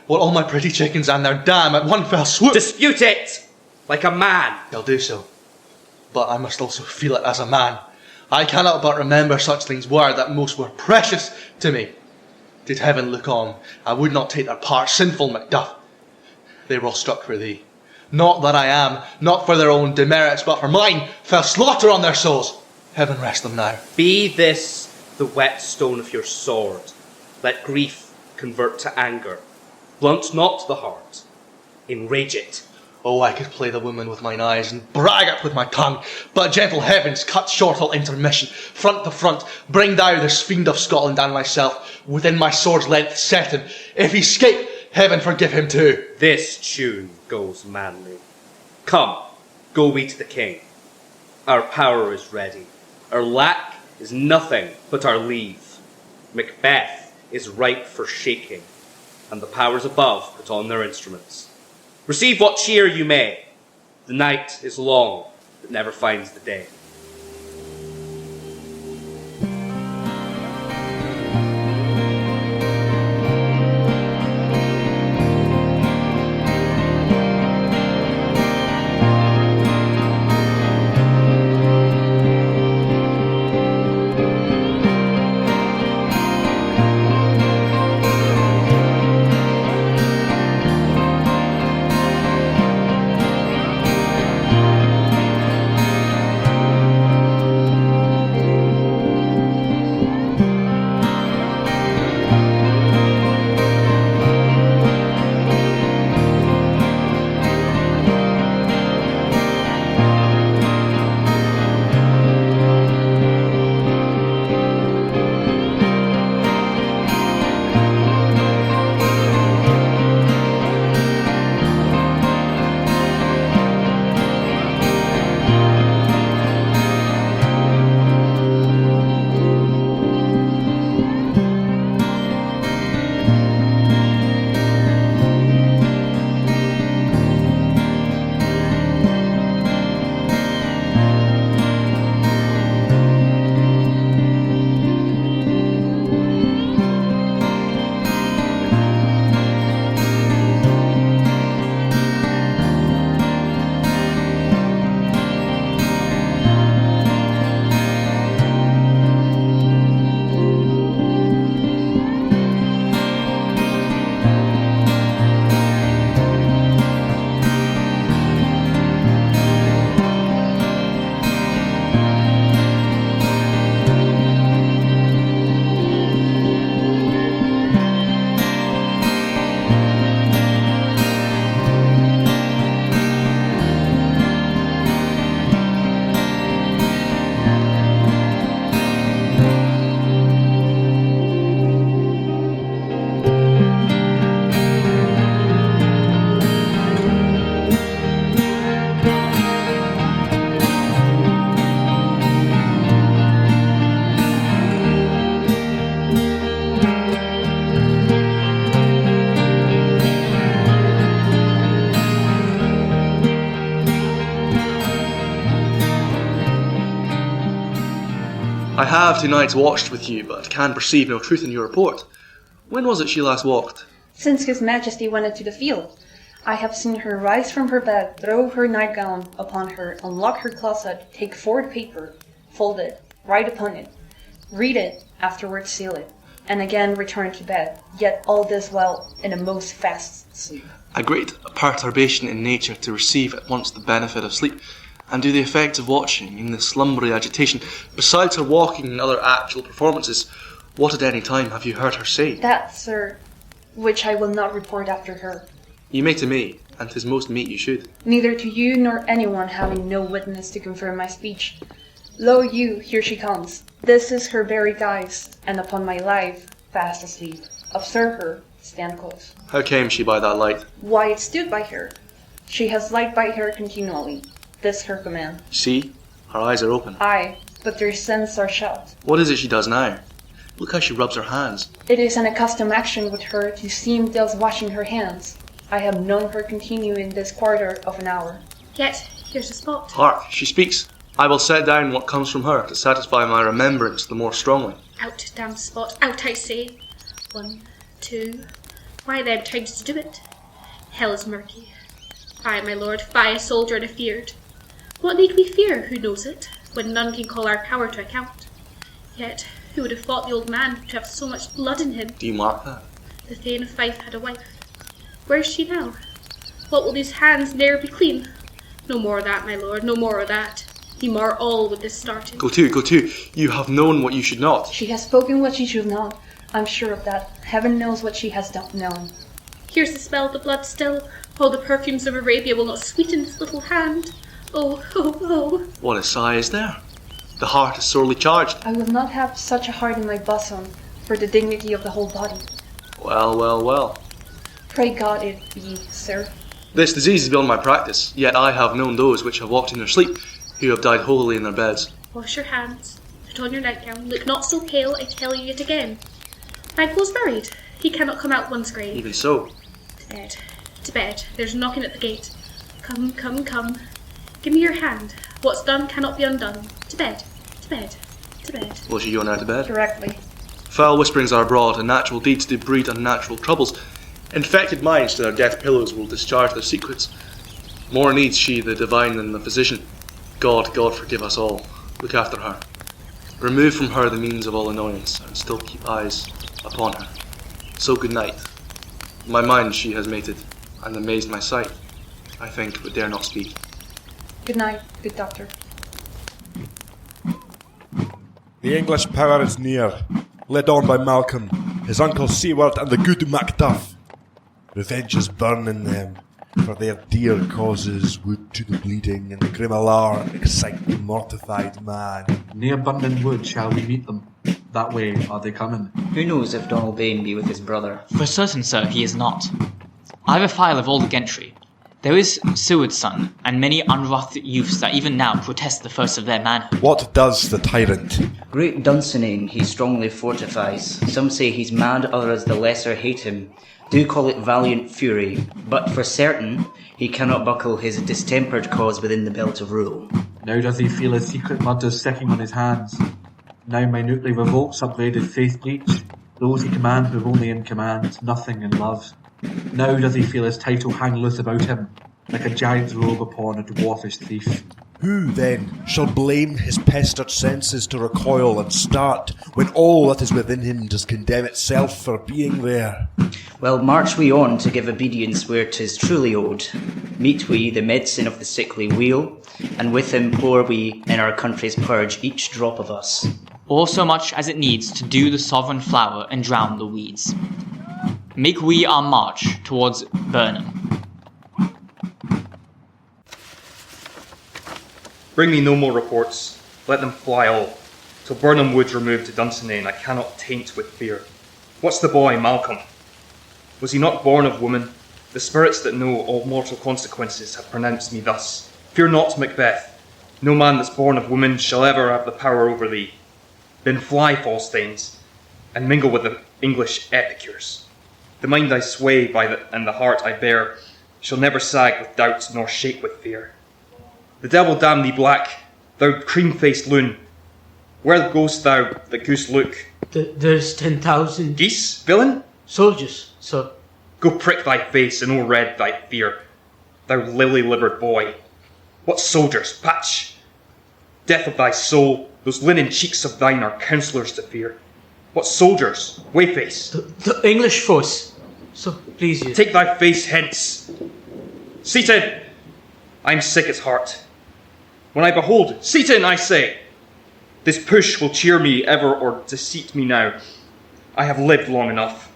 Well, all my pretty chickens and their dam at one fell swoop. Dispute it! Like a man! I'll do so. But I must also feel it as a man. I cannot but remember such things were that most were precious to me. Did heaven look on, I would not take their part, sinful Macduff. They were all struck for thee. Not that I am, not for their own demerits, but for mine, fell slaughter on their souls. Heaven rest them now. Be this the whetstone of your sword. Let grief convert to anger. Blunt not the heart. Enrage it. Oh, I could play the woman with mine eyes and brag it with my tongue. But gentle heavens, cut short all intermission. Front to front, bring thou this fiend of Scotland and myself within my sword's length, set him. If he escape, heaven forgive him too. This tune goes manly. Come, go we to the king. Our power is ready. Our lack is nothing but our leave. Macbeth is ripe for shaking, and the powers above put on their instruments. Receive what cheer you may. The night is long, but never finds the day. I have tonight watched with you, but can perceive no truth in your report. When was it she last walked? Since His Majesty went into the field, I have seen her rise from her bed, throw her nightgown upon her, unlock her closet, take forward paper, fold it, write upon it, read it, afterwards seal it, and again return to bed, yet all this while in a most fast sleep. A great perturbation in nature to receive at once the benefit of sleep, and do the effects of watching in this slumbery agitation. Besides her walking and other actual performances, what at any time have you heard her say? That, sir, which I will not report after her. You may to me, and 'tis most meet you should. Neither to you nor anyone having no witness to confirm my speech. Lo you, here she comes. This is her very guise, and upon my life, fast asleep. Observe her, stand close. How came she by that light? Why, it stood by her. She has light by her continually. This her command. See, her eyes are open. Aye, but their senses are shut. What is it she does now? Look how she rubs her hands. It is an accustomed action with her to seem thus washing her hands. I have known her continue in this quarter of an hour. Yet, here's a spot. Hark, she speaks. I will set down what comes from her to satisfy my remembrance the more strongly. Out, damned spot, out, I say. 1, 2. Why then times to do it? Hell is murky. Fie, my lord, fie, a soldier and afeard. What need we fear, who knows it, when none can call our power to account? Yet, who would have thought the old man to have so much blood in him? Do you mark that? The Thane of Fife had a wife. Where is she now? What will these hands ne'er be clean? No more of that, my lord, no more of that. Ye mar all with this starting. Go to. You have known what you should not. She has spoken what she should not. I'm sure of that. Heaven knows what she has not known. Here's the smell of the blood still. Oh, the perfumes of Arabia will not sweeten this little hand. Oh, oh, oh. What a sigh is there? The heart is sorely charged. I will not have such a heart in my bosom for the dignity of the whole body. Well. Pray God it be, sir. This disease is beyond my practice, yet I have known those which have walked in their sleep, who have died wholly in their beds. Wash your hands, put on your nightgown, look not so pale, I tell you yet again. Banquo's buried, he cannot come out one's grave. Even so. To bed, there's knocking at the gate. Come. Give me your hand, what's done cannot be undone. To bed. Will she go now to bed? Directly. Foul whisperings are abroad, and natural deeds do breed unnatural troubles. Infected minds to their death pillows will discharge their secrets. More needs she the divine than the physician. God forgive us all. Look after her. Remove from her the means of all annoyance, and still keep eyes upon her. So good night. My mind she has mated, and amazed my sight, I think, but dare not speak. Good night, good doctor. The English power is near, led on by Malcolm, his uncle Seward, and the good Macduff. Revenge is burning them, for their dear causes wood to the bleeding, and the grim alarm excite the mortified man. Near Bundan Wood shall we meet them. That way are they coming. Who knows if Donalbain be with his brother? For certain, sir, he is not. I have a file of all the gentry. There is Seward's son, and many unwrathed youths that even now protest the first of their manhood. What does the tyrant? Great Duncanine he strongly fortifies. Some say he's mad, others the lesser hate him. Do call it valiant fury, but for certain he cannot buckle his distempered cause within the belt of rule. Now does he feel his secret murders sticking on his hands. Now minutely revolts upbraided faith breach. Those he commands were only in command, nothing in love. Now does he feel his title hang loose about him, like a giant's robe upon a dwarfish thief. Who, then, shall blame his pestered senses to recoil and start, when all that is within him does condemn itself for being there? Well, march we on to give obedience where 'tis truly owed. Meet we the medicine of the sickly weal, and with him pour we in our country's purge each drop of us. Or so much as it needs to do the sovereign flower and drown the weeds. Make we our march towards Burnham. Bring me no more reports. Let them fly all. Till Burnham Wood's removed to Dunsinane, I cannot taint with fear. What's the boy, Malcolm? Was he not born of woman? The spirits that know all mortal consequences have pronounced me thus. Fear not, Macbeth. No man that's born of woman shall ever have the power over thee. Then fly, false thanes, and mingle with the English epicures. The mind I sway by and the heart I bear shall never sag with doubt nor shake with fear. The devil damn thee, black, thou cream-faced loon. Where goest thou, that goose look? There's 10,000 geese, villain? Soldiers, sir. Go prick thy face and o'erread thy fear, thou lily-livered boy. What soldiers, patch? Death of thy soul, those linen cheeks of thine are counsellors to fear. What soldiers, wayface? The English force. So please you. Take thy face hence. Seated! I am sick at heart. When I behold, Seaton, I say, this push will cheer me ever or deceit me now. I have lived long enough.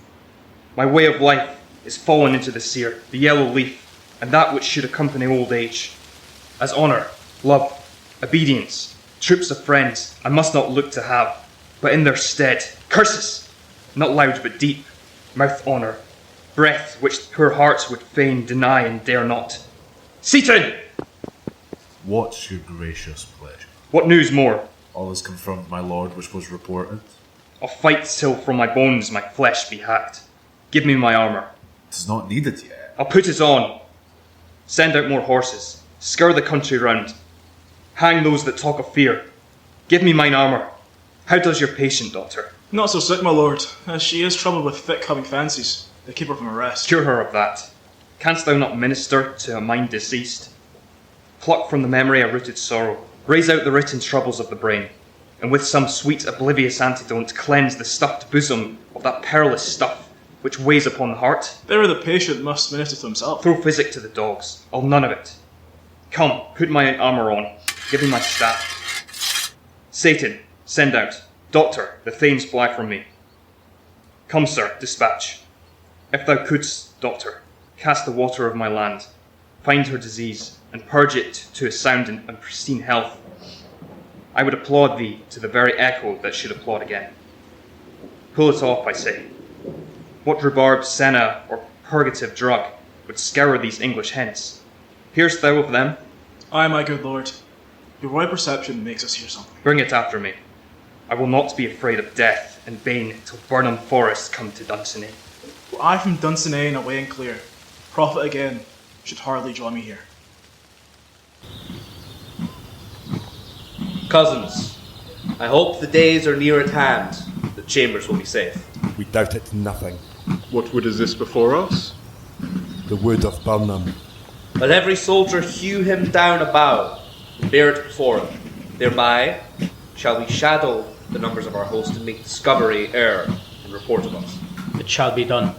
My way of life is fallen into the sere, the yellow leaf, and that which should accompany old age. As honour, love, obedience, troops of friends, I must not look to have, but in their stead, curses, not loud but deep, mouth honour, breath which poor hearts would fain deny and dare not. Seaton! What's your gracious pleasure? What news more? All is confirmed, my lord, which was reported. I'll fight till from my bones my flesh be hacked. Give me my armour. 'Tis not needed yet. I'll put it on. Send out more horses. Scour the country round. Hang those that talk of fear. Give me mine armour. How does your patient, doctor? Not so sick, my lord, as she is troubled with thick-coming fancies. They keep her from arrest. Cure her of that. Canst thou not minister to a mind deceased? Pluck from the memory a rooted sorrow. Raise out the written troubles of the brain, and with some sweet oblivious antidote cleanse the stuffed bosom of that perilous stuff which weighs upon the heart. There the patient must minister to himself. Throw physic to the dogs. I'll none of it. Come, put my armour on. Give me my staff. Satan, send out. Doctor, the thanes fly from me. Come, sir, dispatch. If thou couldst, doctor, cast the water of my land, find her disease, and purge it to a sound and pristine health, I would applaud thee to the very echo that should applaud again. Pull it off, I say. What rhubarb, senna, or purgative drug would scour these English hence? Hear'st thou of them? Aye, my good lord. Your right perception makes us hear something. Bring it after me. I will not be afraid of death and bane till Burnham Forest come to Dunsinane. I from Dunsinane away and clear. Prophet again should hardly join me here. Cousins, I hope the days are near at hand. The chambers will be safe. We doubt it nothing. What wood is this before us? The wood of Burnham. Let every soldier hew him down a bough, and bear it before him. Thereby shall we shadow the numbers of our host and make discovery ere in report of us. It shall be done.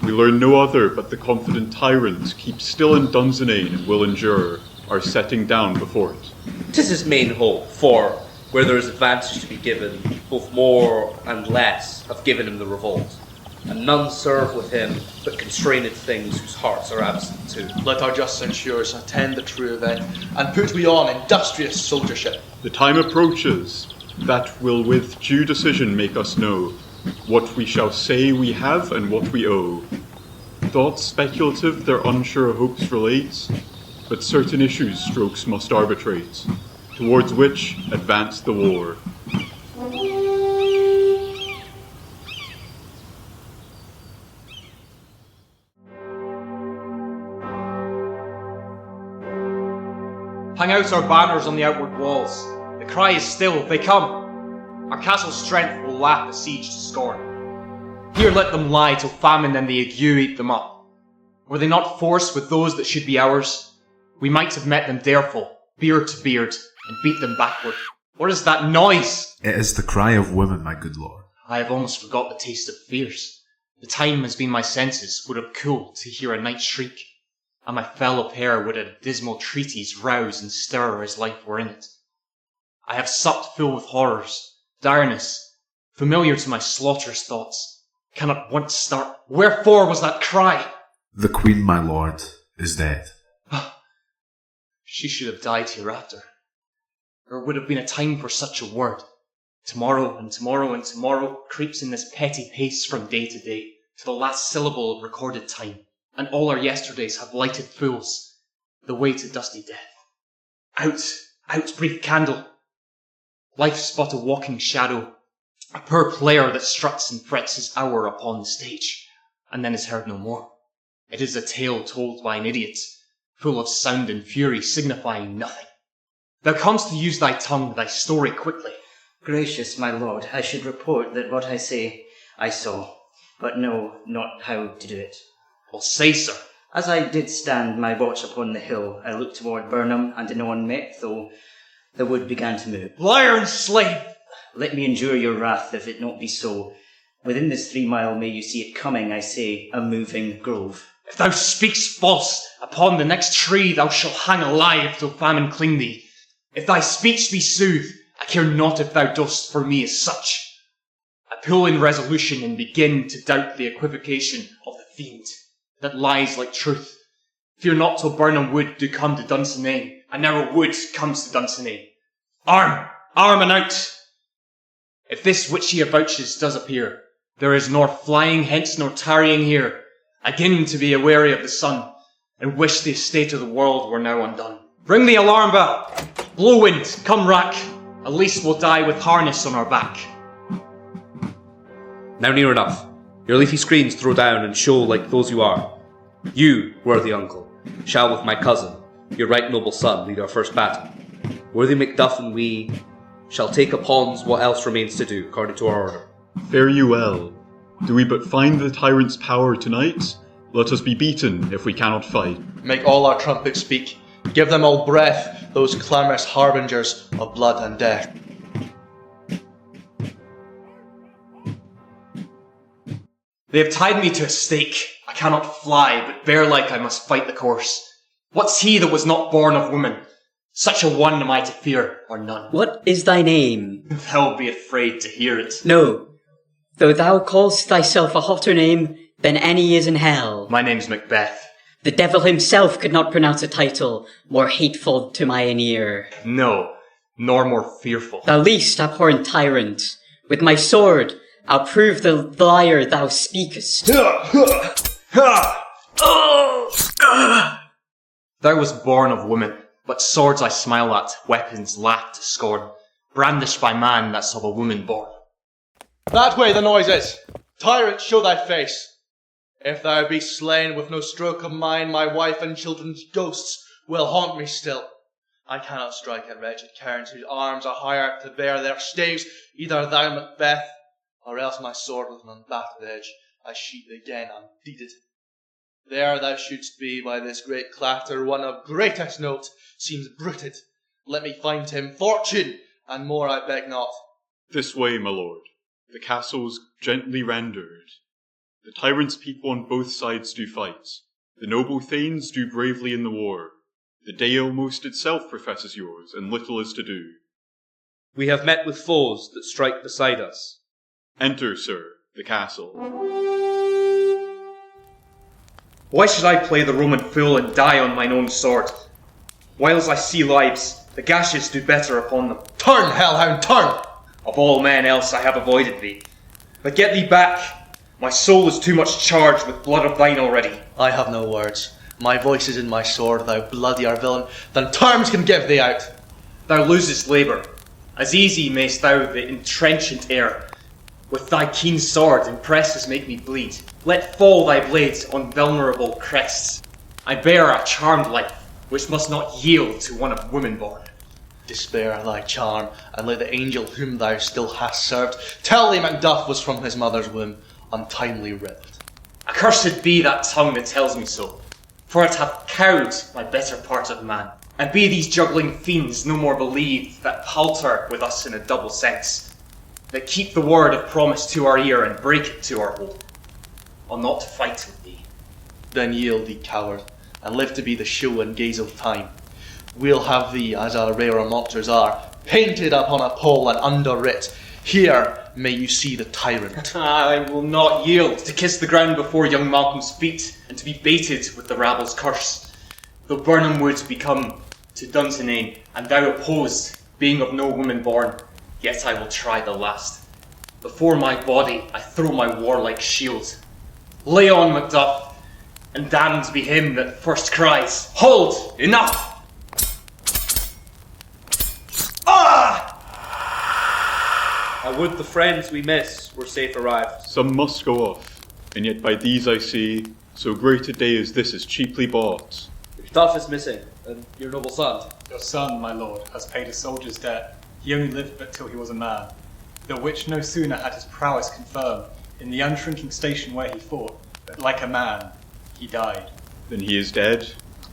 We learn no other but the confident tyrants keep still in Dunsinane and will endure our setting down before it. 'Tis his main hope, for where there is advantage to be given, both more and less have given him the revolt, and none serve with him but constrained things whose hearts are absent too. Let our just censures attend the true event, and put we on industrious soldiership. The time approaches that will with due decision make us know what we shall say we have and what we owe. Thoughts speculative their unsure hopes relates, but certain issues strokes must arbitrate, towards which advance the war. Hang out our banners on the outward walls. The cry is still, they come. Our castle's strength will laugh the siege to scorn. Here let them lie till famine and the ague eat them up. Were they not forced with those that should be ours? We might have met them dareful, beard to beard, and beat them backward. What is that noise? It is the cry of women, my good lord. I have almost forgot the taste of fears. The time has been my senses would have cooled to hear a night shriek, and my fellow pair would a dismal treatise rouse and stir as life were in it. I have supped full with horrors, direness, familiar to my slaughterous thoughts, cannot once start. Wherefore was that cry? The queen, my lord, is dead. She should have died hereafter. There would have been a time for such a word. Tomorrow and tomorrow and tomorrow creeps in this petty pace from day to day, to the last syllable of recorded time, and all our yesterdays have lighted fools, the way to dusty death. Out, brief candle! Life's but a walking shadow, a poor player that struts and frets his hour upon the stage, and then is heard no more. It is a tale told by an idiot, full of sound and fury, signifying nothing. Thou comest to use thy tongue, thy story quickly. Gracious, my lord, I should report that what I say I saw, but know not how to do it. Well, say, sir. As I did stand my watch upon the hill, I looked toward Burnham, and no one met, though the wood began to move. Liar and slave! Let me endure your wrath, if it not be so. Within this 3 mile may you see it coming, I say, a moving grove. If thou speakst false, upon the next tree thou shalt hang alive till famine cling thee. If thy speech be sooth, I care not if thou dost for me as such. I pull in resolution and begin to doubt the equivocation of the fiend, that lies like truth. Fear not till Burnham wood do come to Dunsinane, and now a wood comes to Dunsinane. Arm! Arm and out! If this which he avouches does appear, there is nor flying hence nor tarrying here. Again to be aweary of the sun, and wish the estate of the world were now undone. Ring the alarm bell! Blow wind, come rack! At least we'll die with harness on our back. Now near enough. Your leafy screens throw down and show like those you are. You, worthy uncle, shall with my cousin, your right noble son, lead our first battle. Worthy Macduff and we shall take upon what else remains to do, according to our order. Fare you well. Do we but find the tyrant's power tonight? Let us be beaten if we cannot fight. Make all our trumpets speak. Give them all breath, those clamorous harbingers of blood and death. They have tied me to a stake. I cannot fly, but bear-like I must fight the course. What's he that was not born of woman? Such a one am I to fear, or none. What is thy name? Thou be afraid to hear it. No. Though thou call'st thyself a hotter name than any is in hell. My name's Macbeth. The devil himself could not pronounce a title more hateful to mine ear. No, nor more fearful. Thou least abhorrent tyrant, with my sword I'll prove the liar thou speakest. Thou was born of woman, but swords I smile at, weapons laugh to scorn, brandished by man that's of a woman born. That way the noise is! Tyrant, show thy face! If thou be slain with no stroke of mine, my wife and children's ghosts will haunt me still. I cannot strike at wretched cairns whose arms are hired to bear their staves, either thou, Macbeth, or else my sword with an unbattered edge I sheathe again undeeded. There thou shouldst be by this great clatter, one of greatest note seems bruited. Let me find him fortune, and more I beg not. This way, my lord. The castle's gently rendered. The tyrant's people on both sides do fight. The noble thanes do bravely in the war. The day almost itself professes yours, and little is to do. We have met with foes that strike beside us. Enter, sir, the castle. Why should I play the Roman fool and die on mine own sword? Whiles I see lives, the gashes do better upon them. Turn, hellhound, turn! Of all men else I have avoided thee. But get thee back. My soul is too much charged with blood of thine already. I have no words. My voice is in my sword, thou bloodier villain, than terms can give thee out. Thou losest labour. As easy mayst thou the entrenchant air. With thy keen sword impresses make me bleed. Let fall thy blades on vulnerable crests. I bear a charmed life, which must not yield to one of woman born. Despair thy charm, and let the angel whom thou still hast served tell thee Macduff was from his mother's womb untimely ripped. Accursed be that tongue that tells me so, for it hath cowed my better part of man. And be these juggling fiends no more believed that palter with us in a double sense, that keep the word of promise to our ear and break it to our hold. I'll not fight with thee. Then yield thee, coward, and live to be the show and gaze of time. We'll have thee, as our rarer monsters are, painted upon a pole and underwrit, "Here may you see the tyrant." I will not yield to kiss the ground before young Malcolm's feet, and to be baited with the rabble's curse. Though Burnham would become to Dunsinane, and thou opposed, being of no woman born, yet I will try the last. Before my body I throw my warlike shield. Lay on, Macduff, and damned be him that first cries, "Hold! Enough!" I would the friends we miss were safe arrived. Some must go off, and yet by these I see, so great a day as this is cheaply bought. Macduff is missing, and your noble son. Your son, my lord, has paid a soldier's debt. He only lived but till he was a man, the which no sooner had his prowess confirmed in the unshrinking station where he fought, but like a man, he died. Then he is dead?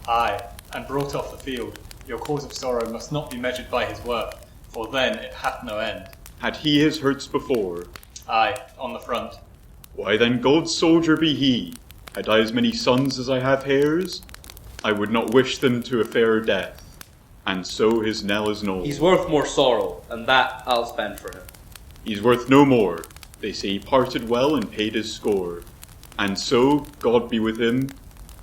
Aye, and brought off the field. Your cause of sorrow must not be measured by his worth, for then it hath no end. Had he his hurts before? Aye, on the front. Why then God's soldier be he. Had I as many sons as I have hairs, I would not wish them to a fairer death. And so his knell is knolled. He's worth more sorrow, and that I'll spend for him. He's worth no more. They say he parted well and paid his score. And so, God be with him,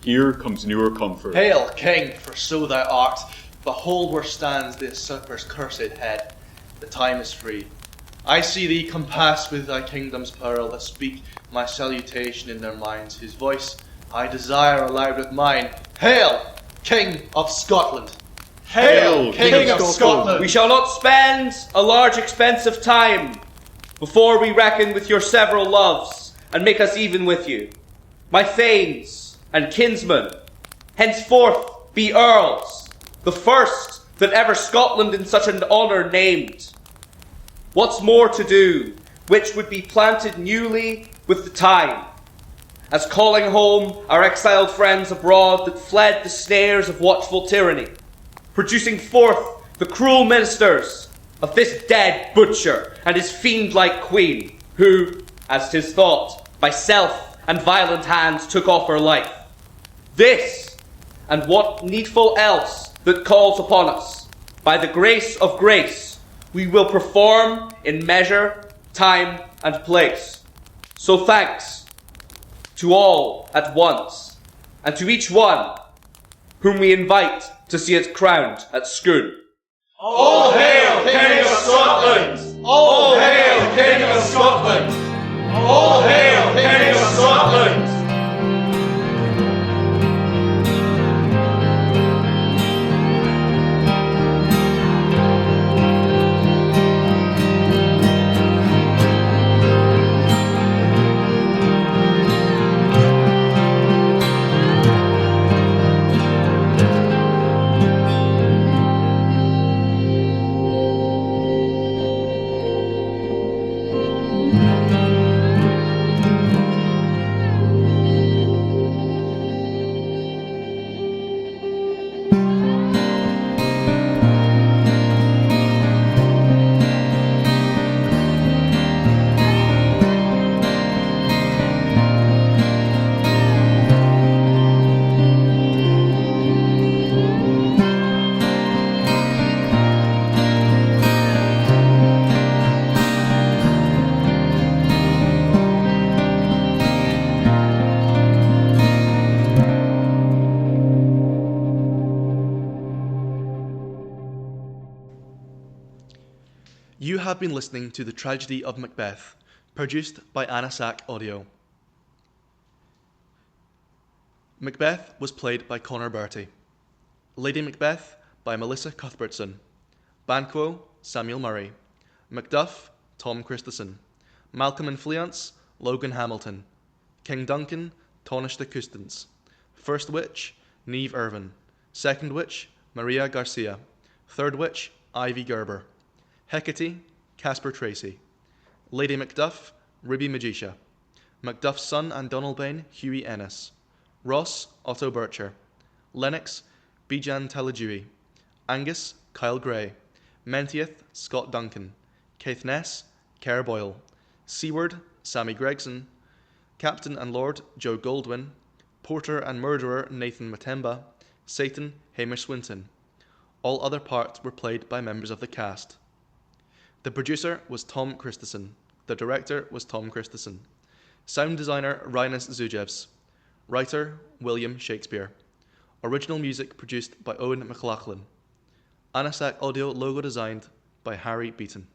here comes newer comfort. Hail, King, for so thou art. Behold where stands the usurper's cursed head. The time is free. I see thee compassed with thy kingdom's pearl, that speak my salutation in their minds, whose voice I desire aloud with mine. Hail, King of Scotland! Hail, King of Scotland! We shall not spend a large expense of time before we reckon with your several loves, and make us even with you. My thanes and kinsmen, henceforth be earls, the first that ever Scotland in such an honour named. What's more to do, which would be planted newly with the time, as calling home our exiled friends abroad that fled the snares of watchful tyranny, producing forth the cruel ministers of this dead butcher and his fiend-like queen, who, as 'tis thought, by self and violent hands took off her life. This, and what needful else that calls upon us, by the grace of grace, we will perform in measure, time, and place. So thanks to all at once, and to each one whom we invite to see it crowned at Scone. All hail, King of Scotland! All hail, King of Scotland! All hail, King of Scotland! You have been listening to The Tragedy of Macbeth, produced by Annasach Audio. Macbeth was played by Connor Bertie. Lady Macbeth by Melissa Cuthbertson. Banquo, Samuel Murray. Macduff, Tom Christison. Malcolm and Fleance, Logan Hamilton. King Duncan, Tánaiste Custance. First Witch, Niamh Irvine. Second Witch, Maria Garcia. Third Witch, Ivy Gerber. Hecate, Casper Tracey. Lady Macduff, Ruby Mugisha. Macduff's son and Donalbain, Huey Ennis. Ross, Otto Burcher. Lennox, Bijhan Talajooy. Angus, Kyle Gray. Menteith, Scott Duncan. Caithness, Kerr Boyle. Seaward, Sammy Gregson. Captain and Lord, Joe Goldwyn. Porter and Murderer, Nathan Matemba. Satan, Hamish Swinton. All other parts were played by members of the cast. The producer was Tom Christison. The director was Tom Christison. Sound designer Rhinus Zujevs. Writer William Shakespeare. Original music produced by Owen McLaughlin. Annasach audio logo designed by Harry Beaton.